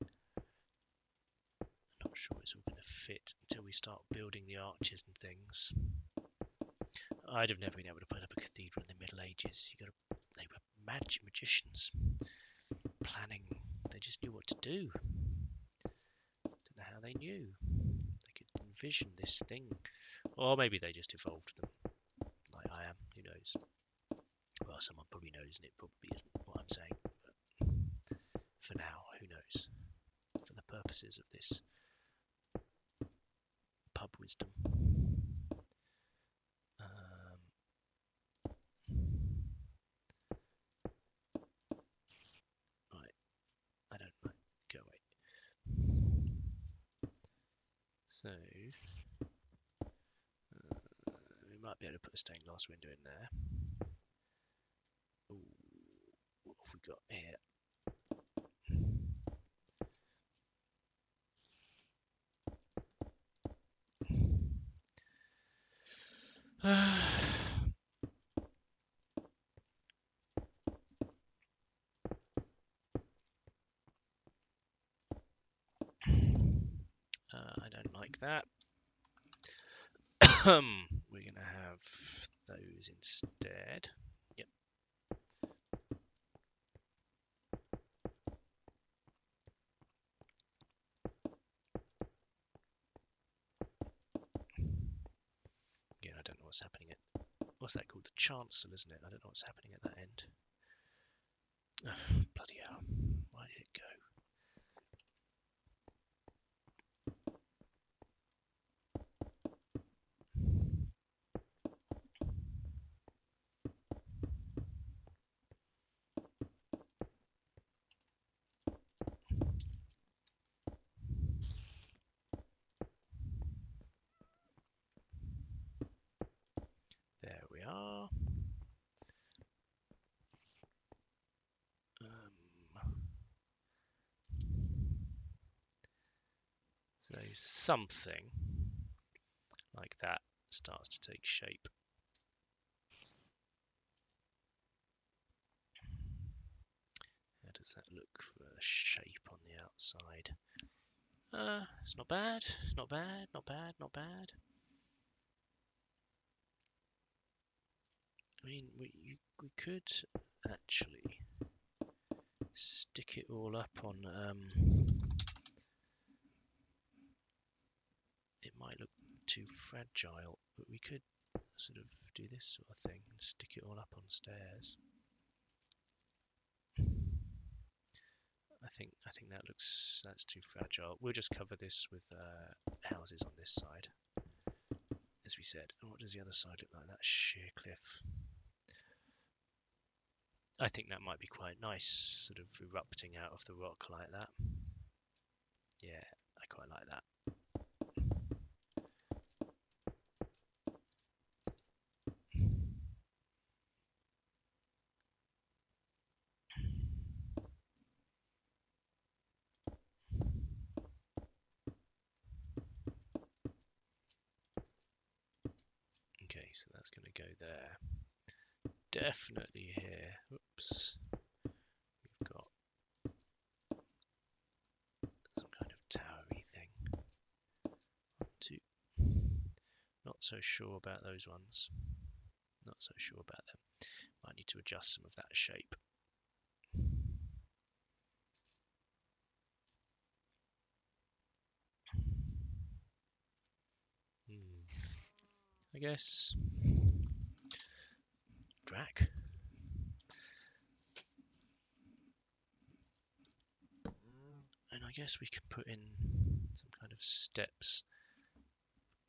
Not sure it's all going to fit until we start building the arches and things. I'd have never been able to put up a cathedral in the Middle Ages. They were magicians, planning. They just knew what to do. Don't know how they knew. They could envision this thing, or maybe they just evolved them, like I am. Who knows? Well, someone probably knows, and it probably isn't what I'm saying. But for now, who knows? For the purposes of this pub wisdom. Right, I don't like. Go away. So we might be able to put a stained glass window in there. Ooh, what have we got here? I don't like that. We're going to have those instead. Yep. Again, I don't know what's happening at... What's that called? The chancel, isn't it? I don't know what's happening at that end. Oh, bloody hell. Why did it go? There we are. So something like that starts to take shape. How does that look for a shape on the outside? It's not bad, not bad, not bad, not bad. I mean, we could actually stick it all up on, it might look too fragile, but we could sort of do this sort of thing and stick it all up on stairs. I think that's too fragile. We'll just cover this with houses on this side, as we said. And what does the other side look like? That sheer cliff. I think that might be quite nice, sort of erupting out of the rock like that. Yeah, I quite like that. Okay, so that's going to go there. Definitely here. Oops. We've got some kind of towery thing. 1, 2. Not so sure about those ones. Not so sure about them. Might need to adjust some of that shape. I guess Drac. And I guess we can put in some kind of steps.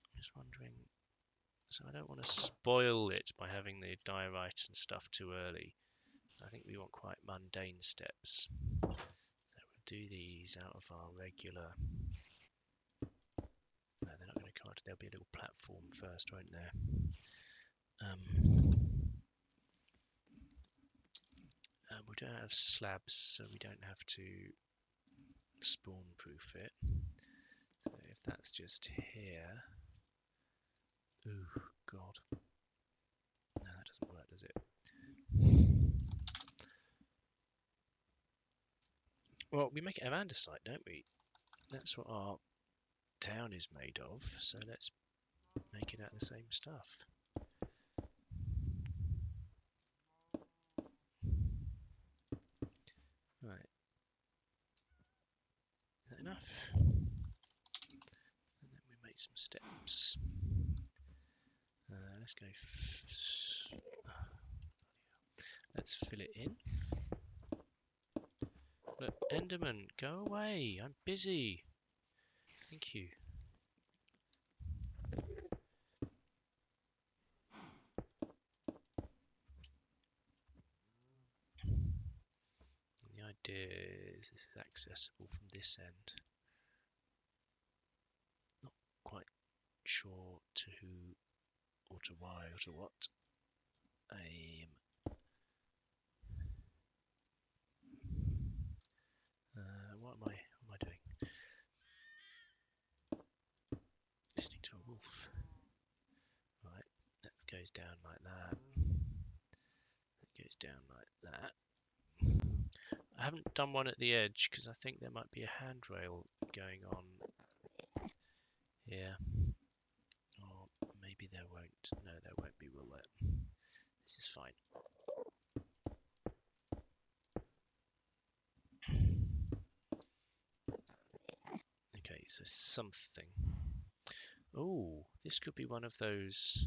I'm just wondering, so I don't want to spoil it by having the diorite and stuff too early. I think we want quite mundane steps. So we'll do these out of our regular... No, they're not going to come out. There'll be a little platform first, won't there? we don't have slabs, so we don't have to spawn proof it. So if that's just here, ooh, God, no, that doesn't work, does it? Well, we make it of andesite, don't we? That's what our town is made of, so let's make it out of the same stuff. Right, is that enough? And then we make some steps. Let's go. Let's fill it in. Look, Enderman, go away! I'm busy. Thank you. And the idea is this is accessible from this end. Not quite sure to who or to why or to what. What am I doing? Listening to a wolf. Right, that goes down like that. That goes down like that. I haven't done one at the edge because I think there might be a handrail going on here. Or maybe there won't. No, there won't be, will there? This is fine. Okay, so something. Oh, this could be one of those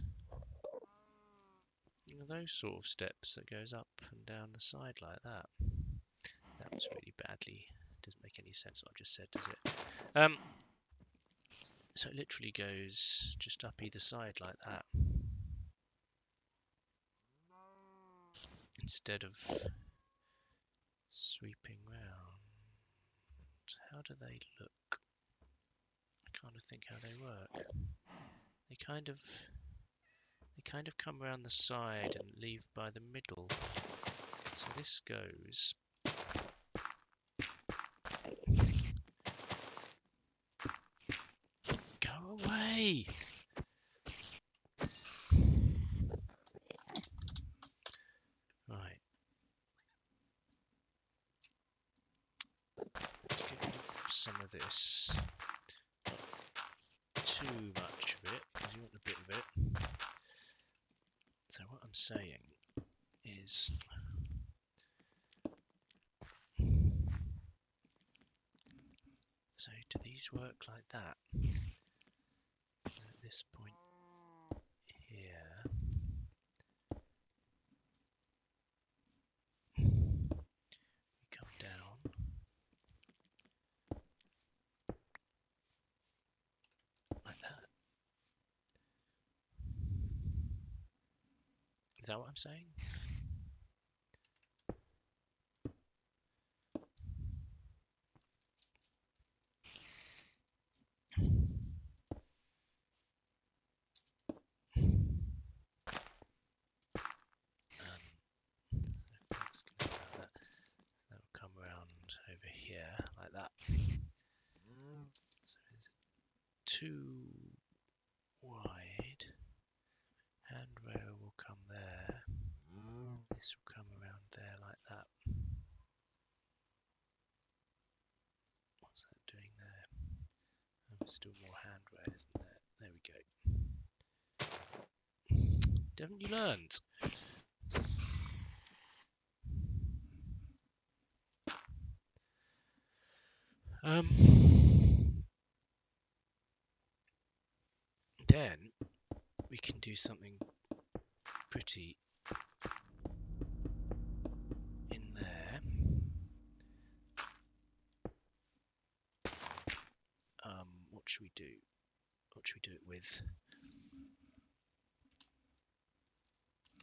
sort of steps that goes up and down the side like that. That was really badly. Doesn't make any sense what I've just said, does it? So it literally goes just up either side like that. Instead of sweeping round. How do they look? I kind of think how they work. They kind of come around the side and leave by the middle. So this goes go away. Right. Let's get rid of some of this. Not too much of it, because you want a bit of it. So what I'm saying is so do these work like that? At this point here, we come down like that. Is that what I'm saying? That's gonna be like that. That'll come around over here like that. So it's too wide. Handrail will come there. This will come around there like that. What's that doing there? Oh, there's still more handrail, isn't there? There we go. Haven't you learned? Then we can do something pretty in there. What should we do? What should we do it with?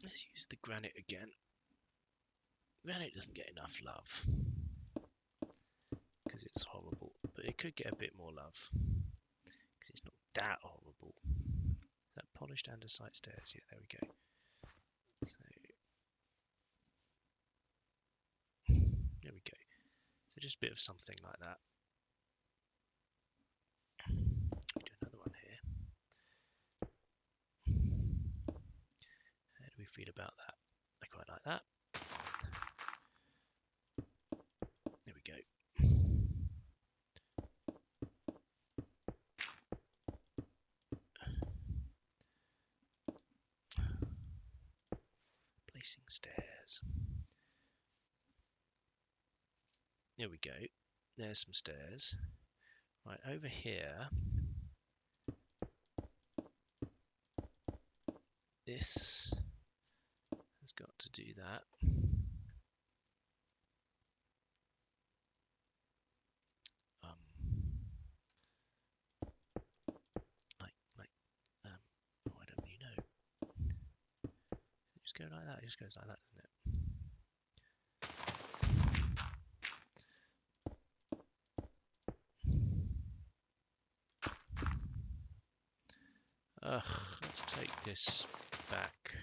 Let's use the granite again. Granite doesn't get enough love because it's horrible, but it could get a bit more love because it's not that horrible. Is that polished andesite stairs? Yeah, there we go. So There we go. So just a bit of something like that. We do another one here. How do we feel about that? I quite like that. There we go. Placing stairs. There we go. There's some stairs. Right, over here, this has got to do that. Oh, I don't really know. Just go like that. It just goes like that, doesn't it? Let's take this back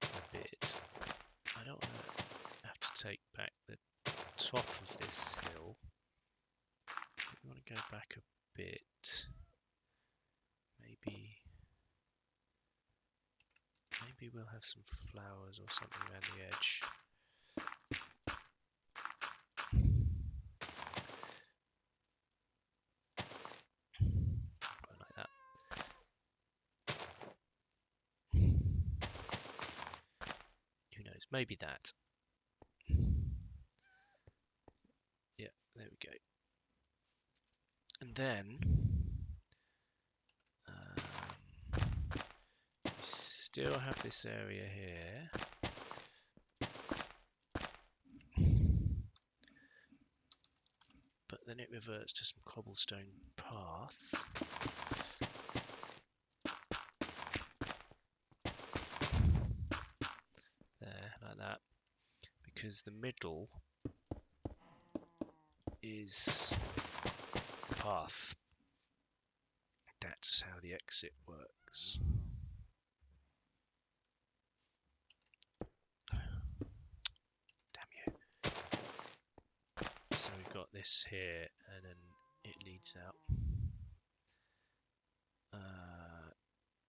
a bit. I don't want to have to take back the top of this hill. We want to go back a bit. Maybe we'll have some flowers or something around the edge. Quite like that. Who knows? Maybe that. Yeah, there we go. And then we still have this area here. But then it reverts to some cobblestone path. There, like that. Because the middle is the path. That's how the exit works. Damn you. So we've got this here, and then it leads out.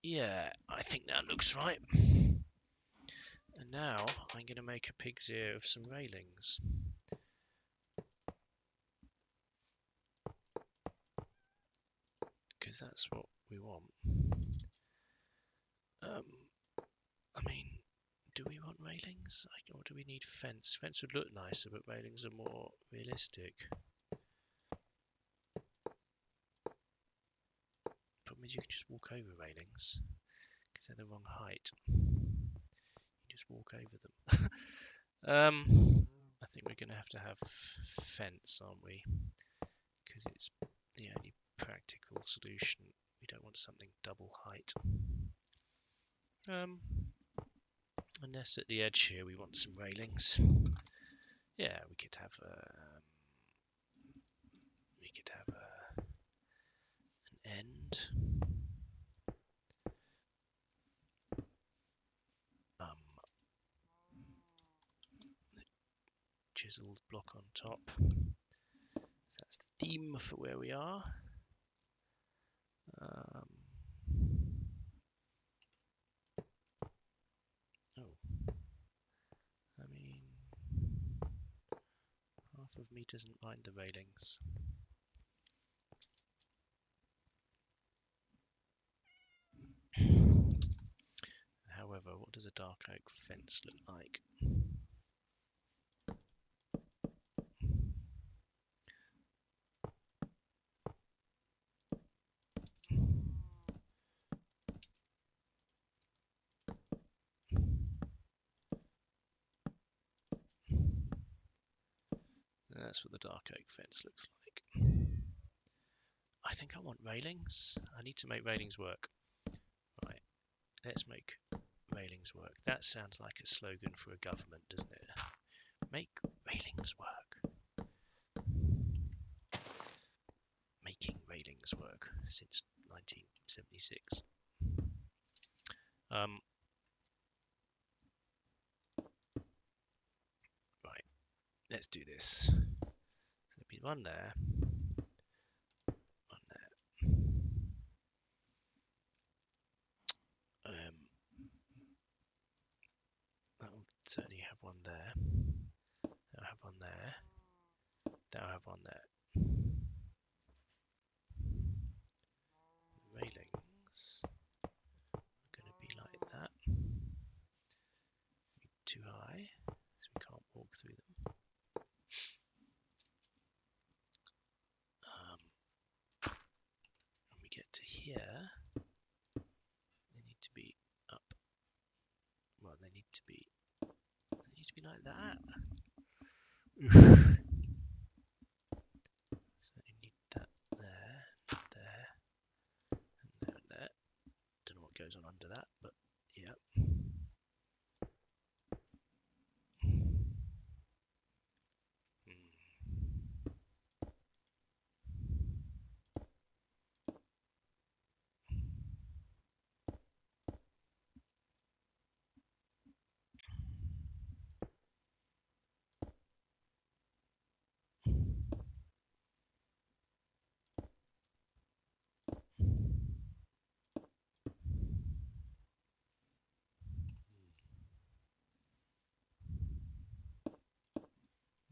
Yeah, I think that looks right. And now I'm going to make a pig's ear of some railings. Because that's what we want. I mean, do we want railings? Or do we need fence? Fence would look nicer, but railings are more realistic. Problem is you can just walk over railings. Because they're the wrong height. You just walk over them. I think we're going to have fence, aren't we? Because it's the only practical solution. We don't want something double height. Unless at the edge here we want some railings. Yeah, we could have an end. Chiseled block on top. So that's the theme for where we are. I mean, half of me doesn't mind the railings. However, what does a dark oak fence look like? That's what the dark oak fence looks like. I think I want railings. I need to make railings work. Right, let's make railings work. That sounds like a slogan for a government, doesn't it? Make railings work. Making railings work since 1976. Right, let's do this. So there'll be one there, one there. That'll certainly have one there. That'll have one there. That'll have one there. Railings are going to be like that. Too high, so we can't walk through them. When we get to here, they need to be up. Well, they need to be like that. So you need that there, there, and there, and there. Don't know what goes on under that, but yeah.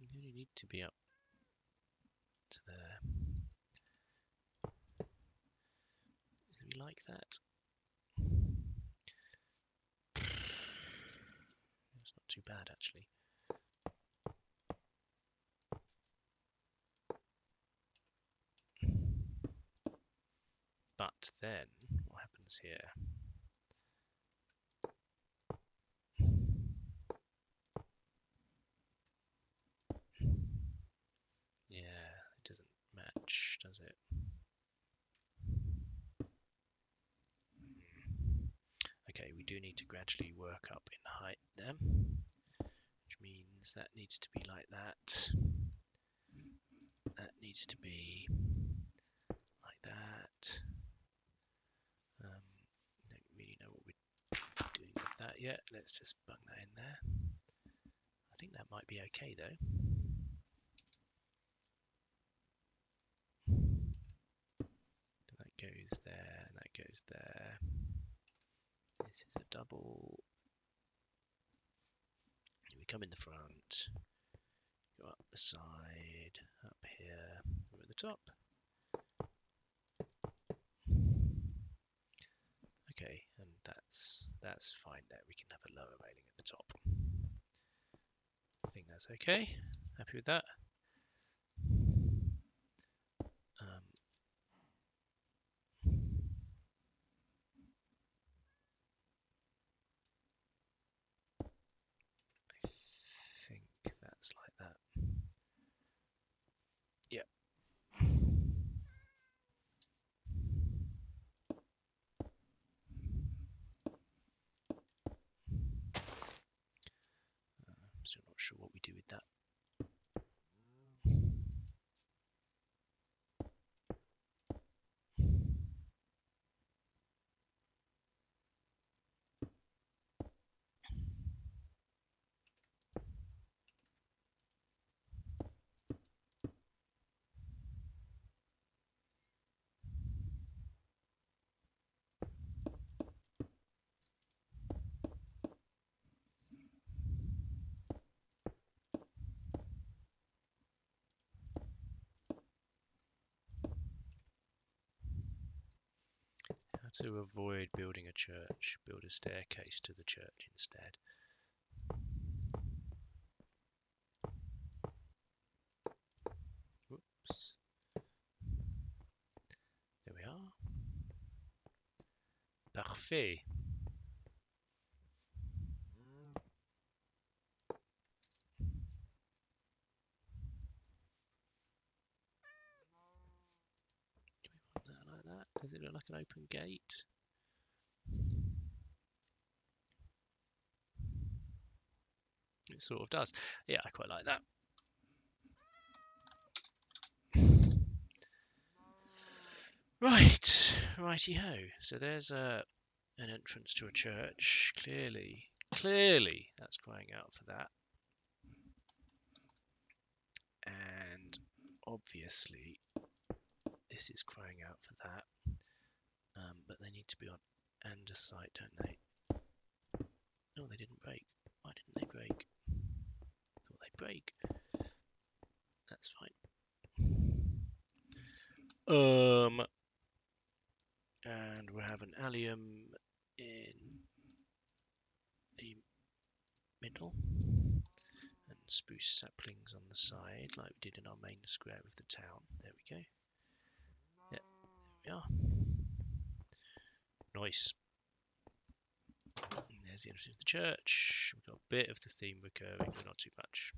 You only need to be up to there. Do we like that? It's not too bad, actually. But then, what happens here? Yeah, it doesn't match, does it? Okay, we do need to gradually work up in height then, which means that needs to be like that. That needs to be like that. Don't really know what we're doing with that yet. Let's just bung that in there. I think that might be okay though. That goes there, and that goes there. This is a double. We come in the front, go up the side, up here, we're at the top. Okay, and that's fine there. We can have a lower railing at the top. I think that's okay. Happy with that. I think that's like that. Yep. I'm still not sure what we do with that. How to avoid building a church, build a staircase to the church instead. Whoops. There we are. Parfait. Do we want that like that? Does it look like an open gate? It sort of does. Yeah, I quite like that. Right, righty-ho. So there's an entrance to a church. Clearly, that's crying out for that. And obviously this is crying out for that. But they need to be on andesite, don't they? Oh, they didn't break. Why didn't they break? Thought they'd break. That's fine. And we have an allium in the middle, and spruce saplings on the side, like we did in our main square with the town. There we go. Yeah, there we are. Nice. And there's the entrance of the church. We've got a bit of the theme recurring, but not too much.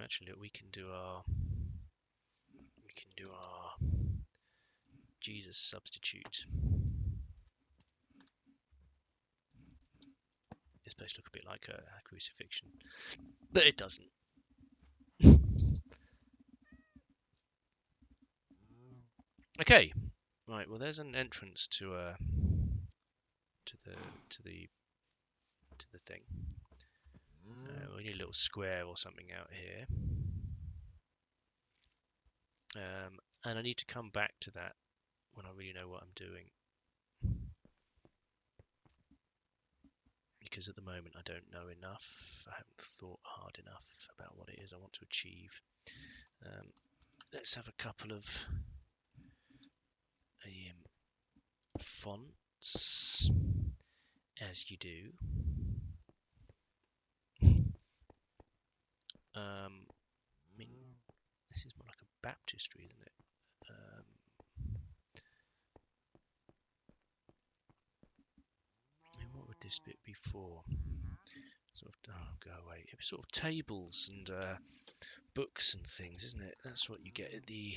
Actually, we can do our Jesus substitute. It's supposed to look a bit like a crucifixion, but it doesn't. Okay, right. Well, there's an entrance to the thing. We need a little square or something out here, and I need to come back to that when I really know what I'm doing, because at the moment I don't know enough. I haven't thought hard enough about what it is I want to achieve. Let's have a couple of fonts, as you do. I mean, this is more like a baptistry, isn't it? I mean, what would this bit be for? Sort of, oh, go away. It was sort of tables and books and things, isn't it? That's what you get at in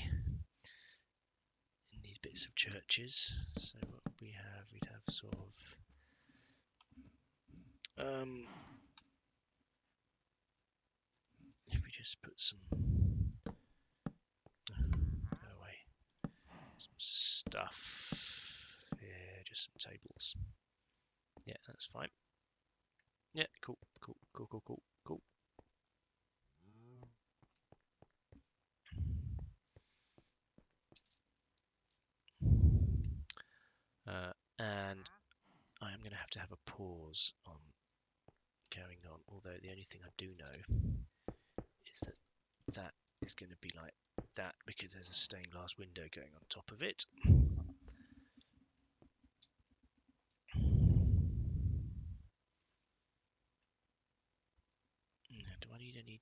these bits of churches. So what would we have? We'd have sort of if we just put some go away, some stuff here, just some tables. Yeah, that's fine. Yeah, cool. And I am going to have a pause on carrying on, although the only thing I do know is that that is going to be like that because there's a stained glass window going on top of it. Do I need any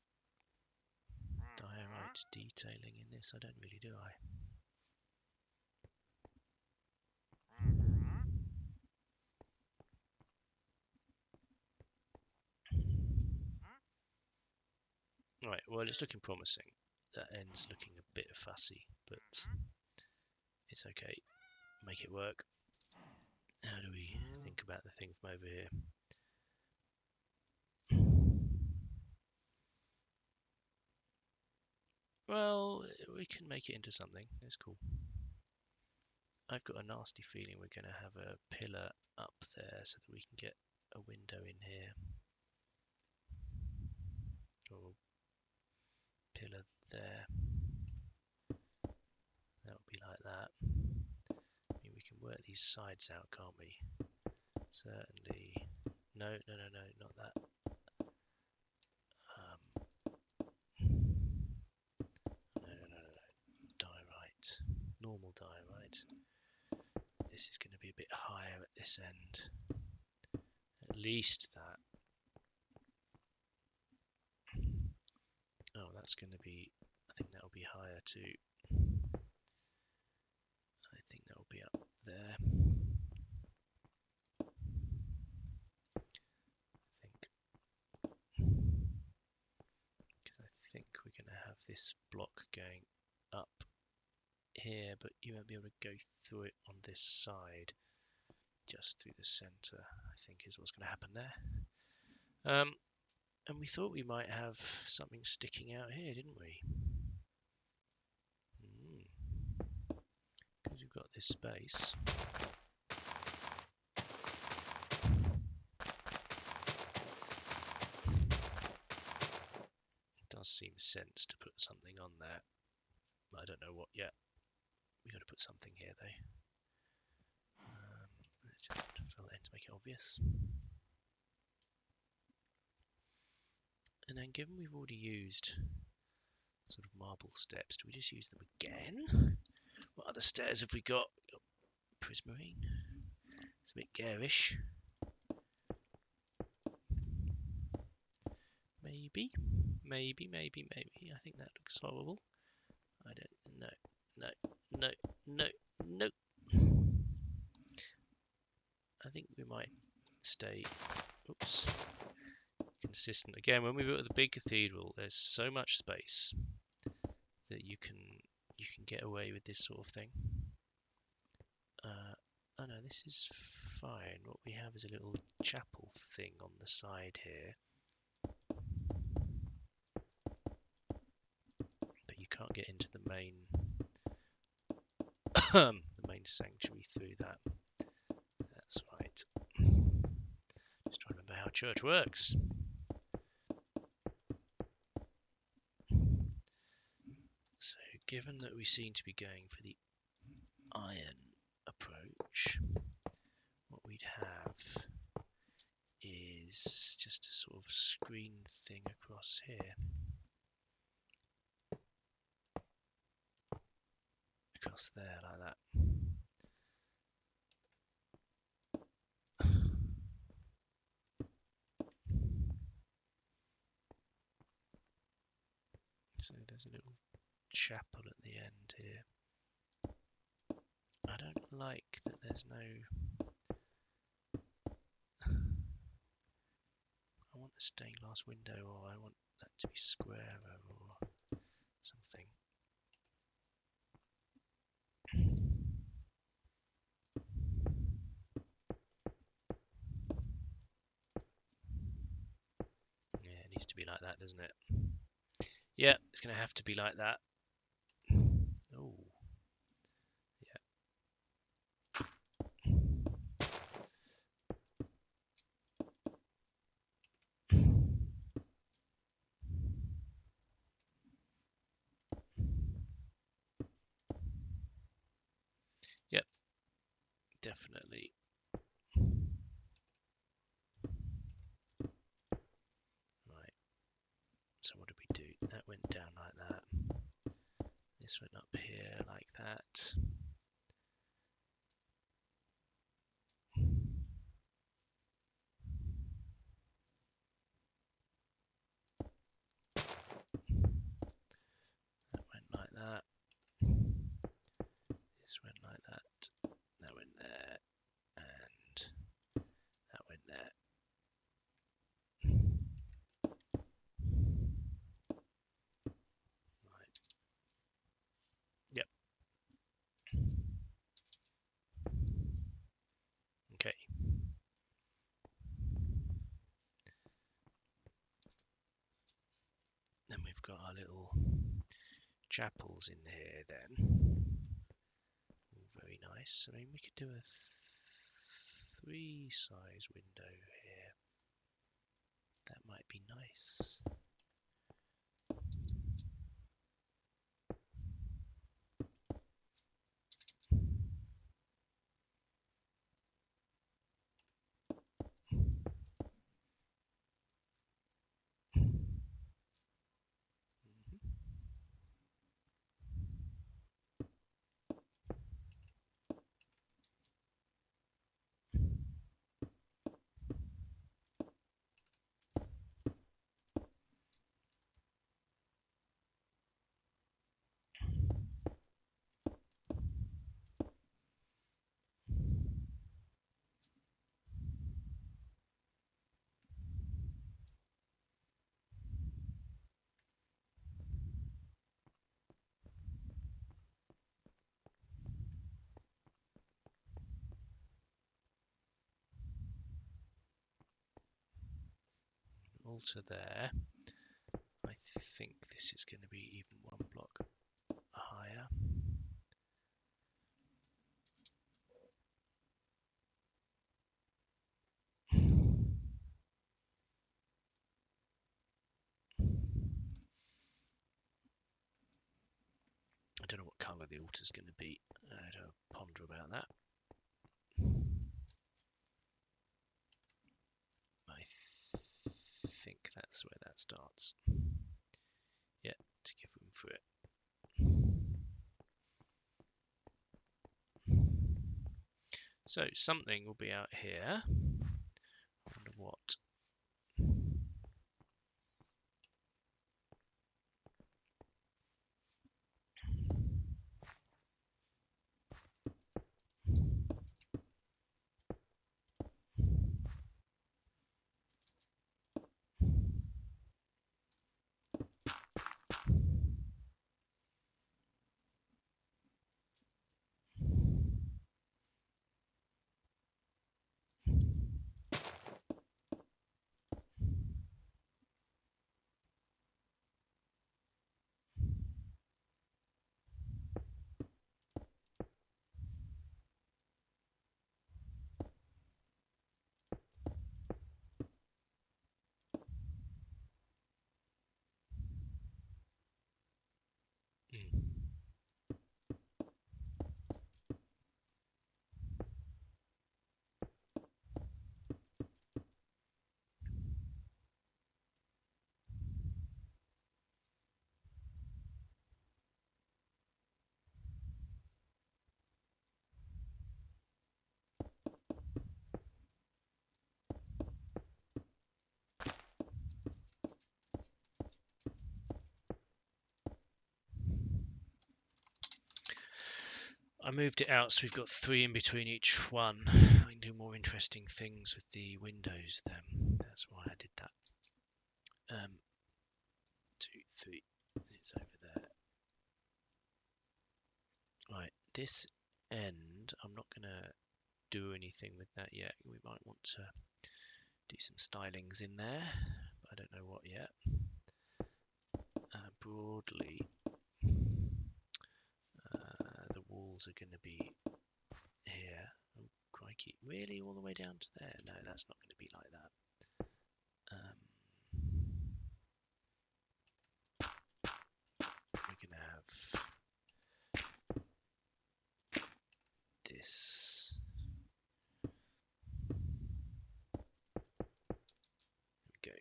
diorite detailing in this? I don't really, do I? Right, well, it's looking promising. That end's looking a bit fussy, but it's okay. Make it work. How do we think about the thing from over here? Well, we can make it into something. It's cool. I've got a nasty feeling we're going to have a pillar up there so that we can get a window in here. Or pillar there. That would be like that. I mean, we can work these sides out, can't we? Certainly. No, not that. No. Diorite. Normal diorite. This is going to be a bit higher at this end. At least that. Oh, that's going to be, I think that will be higher too. I think that will be up there. Because I think we're going to have this block going up here, but you won't be able to go through it on this side, just through the center, I think is what's going to happen there. And we thought we might have something sticking out here, didn't we? Because we've got this space. seems sense to put something on there. I don't know what yet. We've got to put something here though. Let's just fill it in to make it obvious. And then given we've already used sort of marble steps, do we just use them again? What other stairs have we got? Prismarine. It's a bit garish. Maybe. I think that looks horrible. I don't know. No. I think we might stay consistent. Again, when we were at the big cathedral, there's so much space that you can get away with this sort of thing. Oh no, this is fine. What we have is a little chapel thing on the side here. But you can't get into the main the main sanctuary through that. That's right. Just trying to remember how church works. So given that we seem to be going for the iron approach, what we'd have is just a sort of screen thing across here. Across there like that. So there's a little chapel at the end here. I don't like that there's no... I want a stained glass window, or I want that to be square, or something. Yeah, it needs to be like that, doesn't it? Yeah, it's going to have to be like that. Oh. Yep, definitely. Right, so what did we do? That went down like that. This went up here like that. That went like that. This went like that. That went there. And that went there. Right. Yep. Okay. Then we've got our little chapels in here then. All very nice. I mean, we could do a 3 size window here. That might be nice. Altar there. I think this is going to be even one block higher. don't know what colour the altar's going to be. I had to ponder about that. I think that's where that starts. Yeah, to give room for it. So something will be out here. I wonder what. I moved it out so we've got 3 in between each one. I can do more interesting things with the windows then. That's why I did that. 2, 3, it's over there. Right, this end, I'm not going to do anything with that yet. We might want to do some stylings in there, but I don't know what yet. Broadly, the walls are going to be here. Oh, crikey, really all the way down to there? No, that's not going to be like that. We're going to have this. There we go.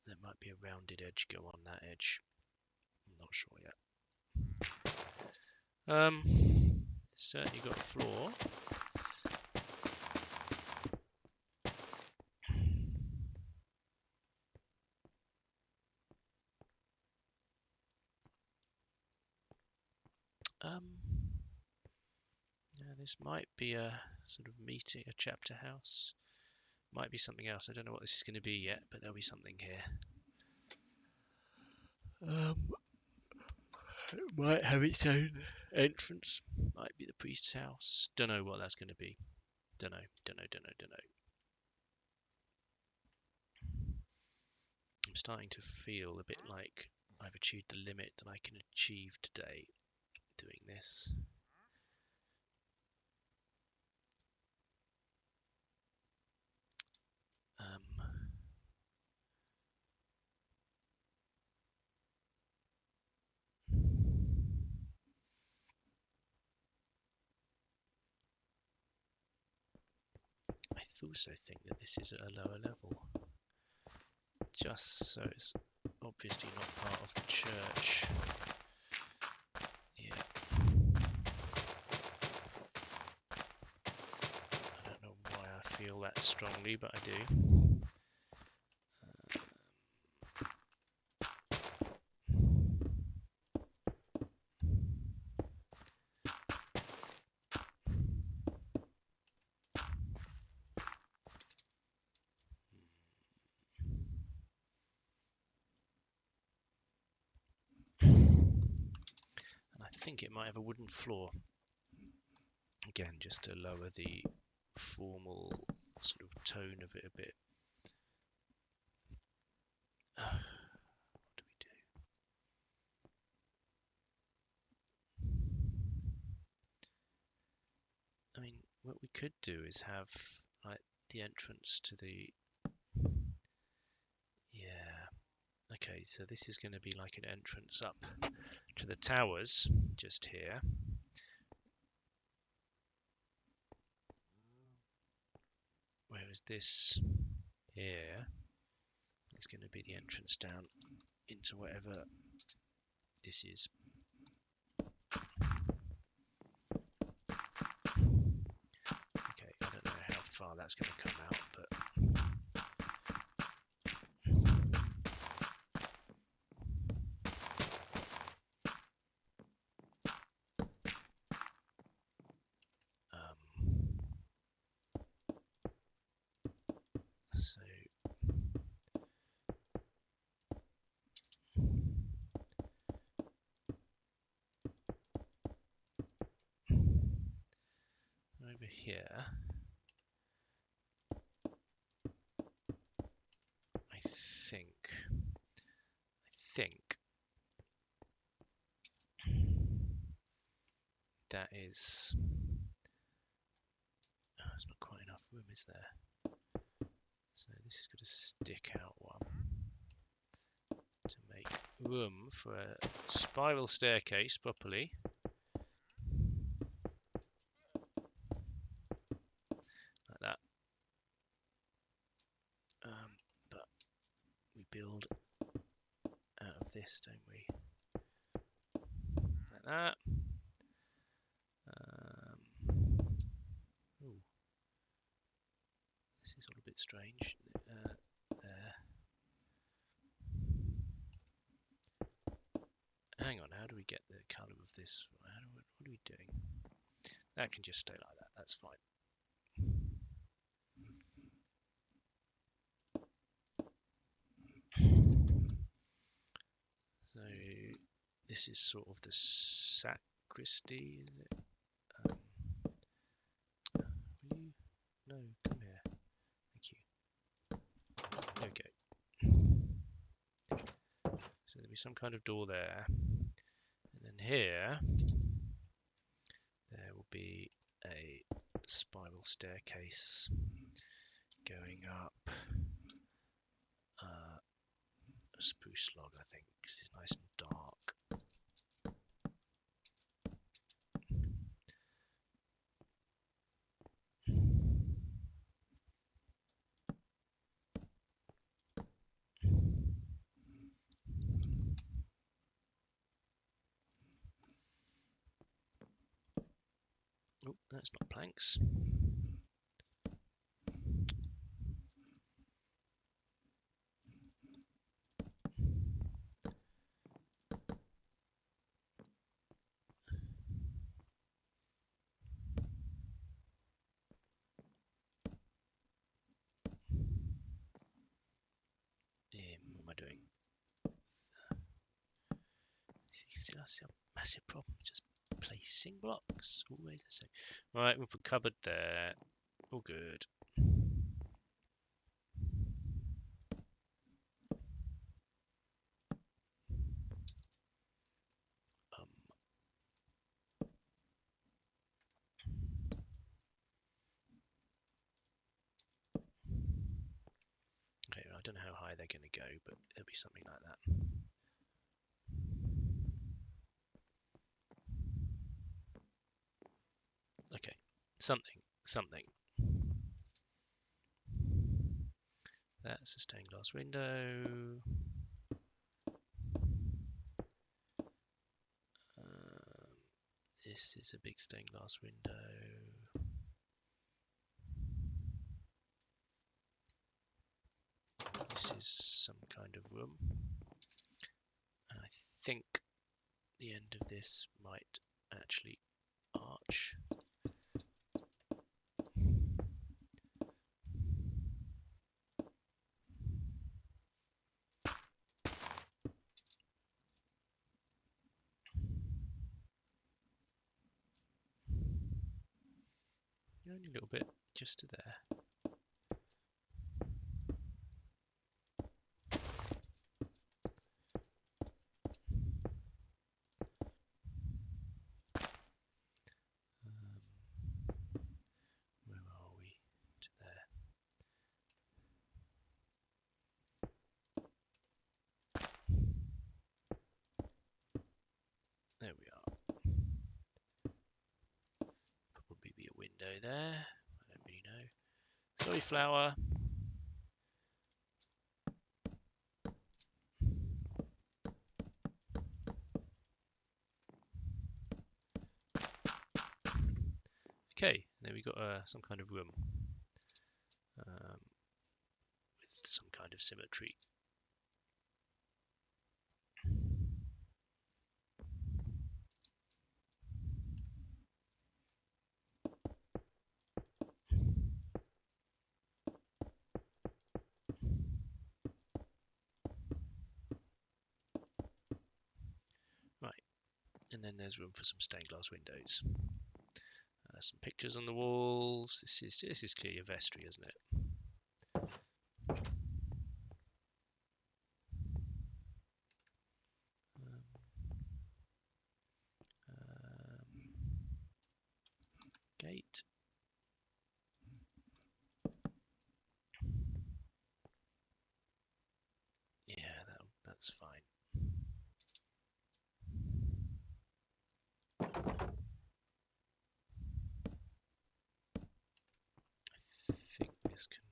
There might be a rounded edge go on that edge. I'm not sure yet. Certainly got a floor. Yeah, this might be a sort of meeting, a chapter house. Might be something else. I don't know what this is going to be yet, but there'll be something here. It might have its own entrance. Might be the priest's house. Don't know what that's going to be. Don't know. I'm starting to feel a bit like I've achieved the limit that I can achieve today doing this. I also think that this is at a lower level, just so it's obviously not part of the church. Yeah. I don't know why I feel that strongly, but I do. I think it might have a wooden floor. Again, just to lower the formal sort of tone of it a bit. What do we do? I mean, what we could do is have like the entrance to the... Yeah. Okay, so this is going to be like an entrance up to the towers just here. Whereas this here is going to be the entrance down into whatever this is. Okay, I don't know how far that's going to come out, but so over here, I think that is. Oh, there's not quite enough room, is there? So this is going to stick out one to make room for a spiral staircase properly. Like that. But we build out of this, don't we? Like that. Ooh. This is all a bit strange. There. Hang on, how do we get the colour of this? What are we doing? That can just stay like that, that's fine. So this is sort of the sacristy, is it? Will you? No, come here. Thank you. There we go. So there'll be some kind of door there. And then here, there will be a spiral staircase going up a spruce log, I think, because it's nice and dark. Oh, that's not planks. What am I doing? See, that's a massive problem. Just placing blocks. Always the same. Right, we'll put cupboard there. All good. Okay, I don't know how high they're going to go, but it'll be something like that. Okay, something. That's a stained glass window. This is a big stained glass window. This is some kind of room. And I think the end of this might actually arch. Only a little bit, just to there. Where are we? To there. go there. I don't really know. Sorry, flower. Okay, then we got some kind of room with some kind of symmetry. Right, and then there's room for some stained glass windows. Some pictures on the walls. This is clearly a vestry, isn't it? Gate. Yeah, that's fine. I think this can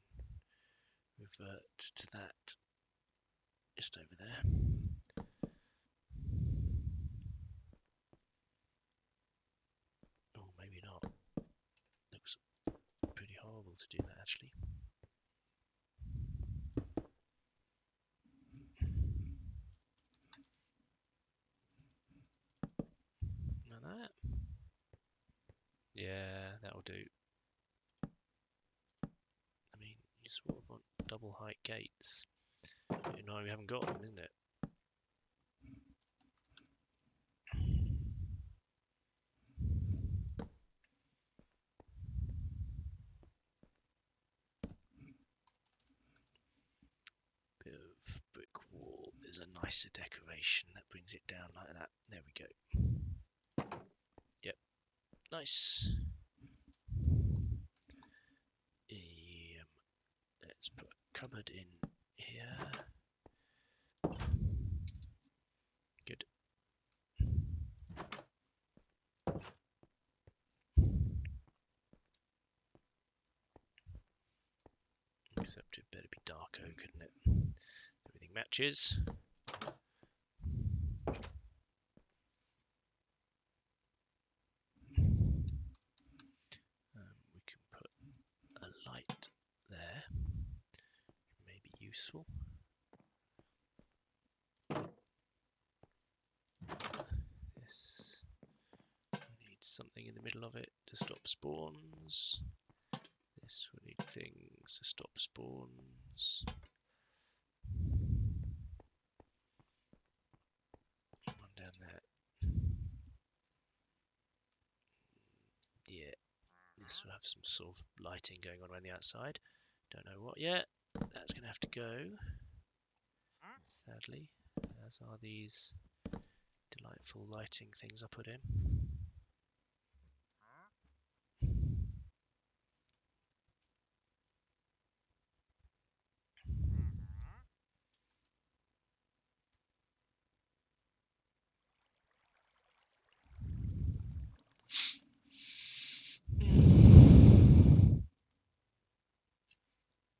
revert to that just over there. Oh, maybe not. Looks pretty horrible to do that, actually. Like that. Yeah, that'll do. I mean, you sort of want double height gates. You know, we haven't got them, isn't it? Bit of brick wall. There's a nicer decoration that brings it down like that. There we go. Yep, nice. Let's put a cupboard in here. Good. Except it better be dark oak, couldn't it? Everything matches. We can put a light there. May be useful. This needs something in the middle of it to stop spawns. This will need things to stop spawns. One down there. Yeah, this will have some sort of lighting going on around the outside. Don't know what yet. That's going to have to go, sadly, as are these delightful lighting things I put in.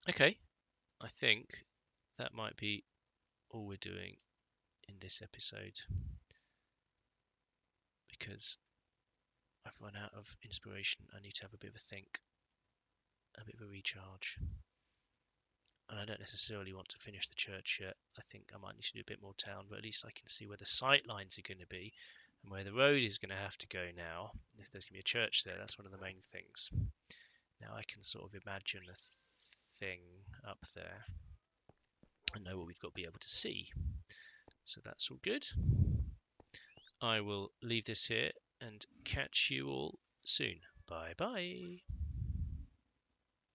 Okay, I think that might be all we're doing in this episode, because I've run out of inspiration. I need to have a bit of a think, a bit of a recharge. And I don't necessarily want to finish the church yet. I think I might need to do a bit more town, but at least I can see where the sight lines are going to be and where the road is going to have to go now. If there's going to be a church there, that's one of the main things. Now I can sort of imagine a thing up there and know what we've got to be able to see. So that's all good. I will leave this here and catch you all soon. Bye bye.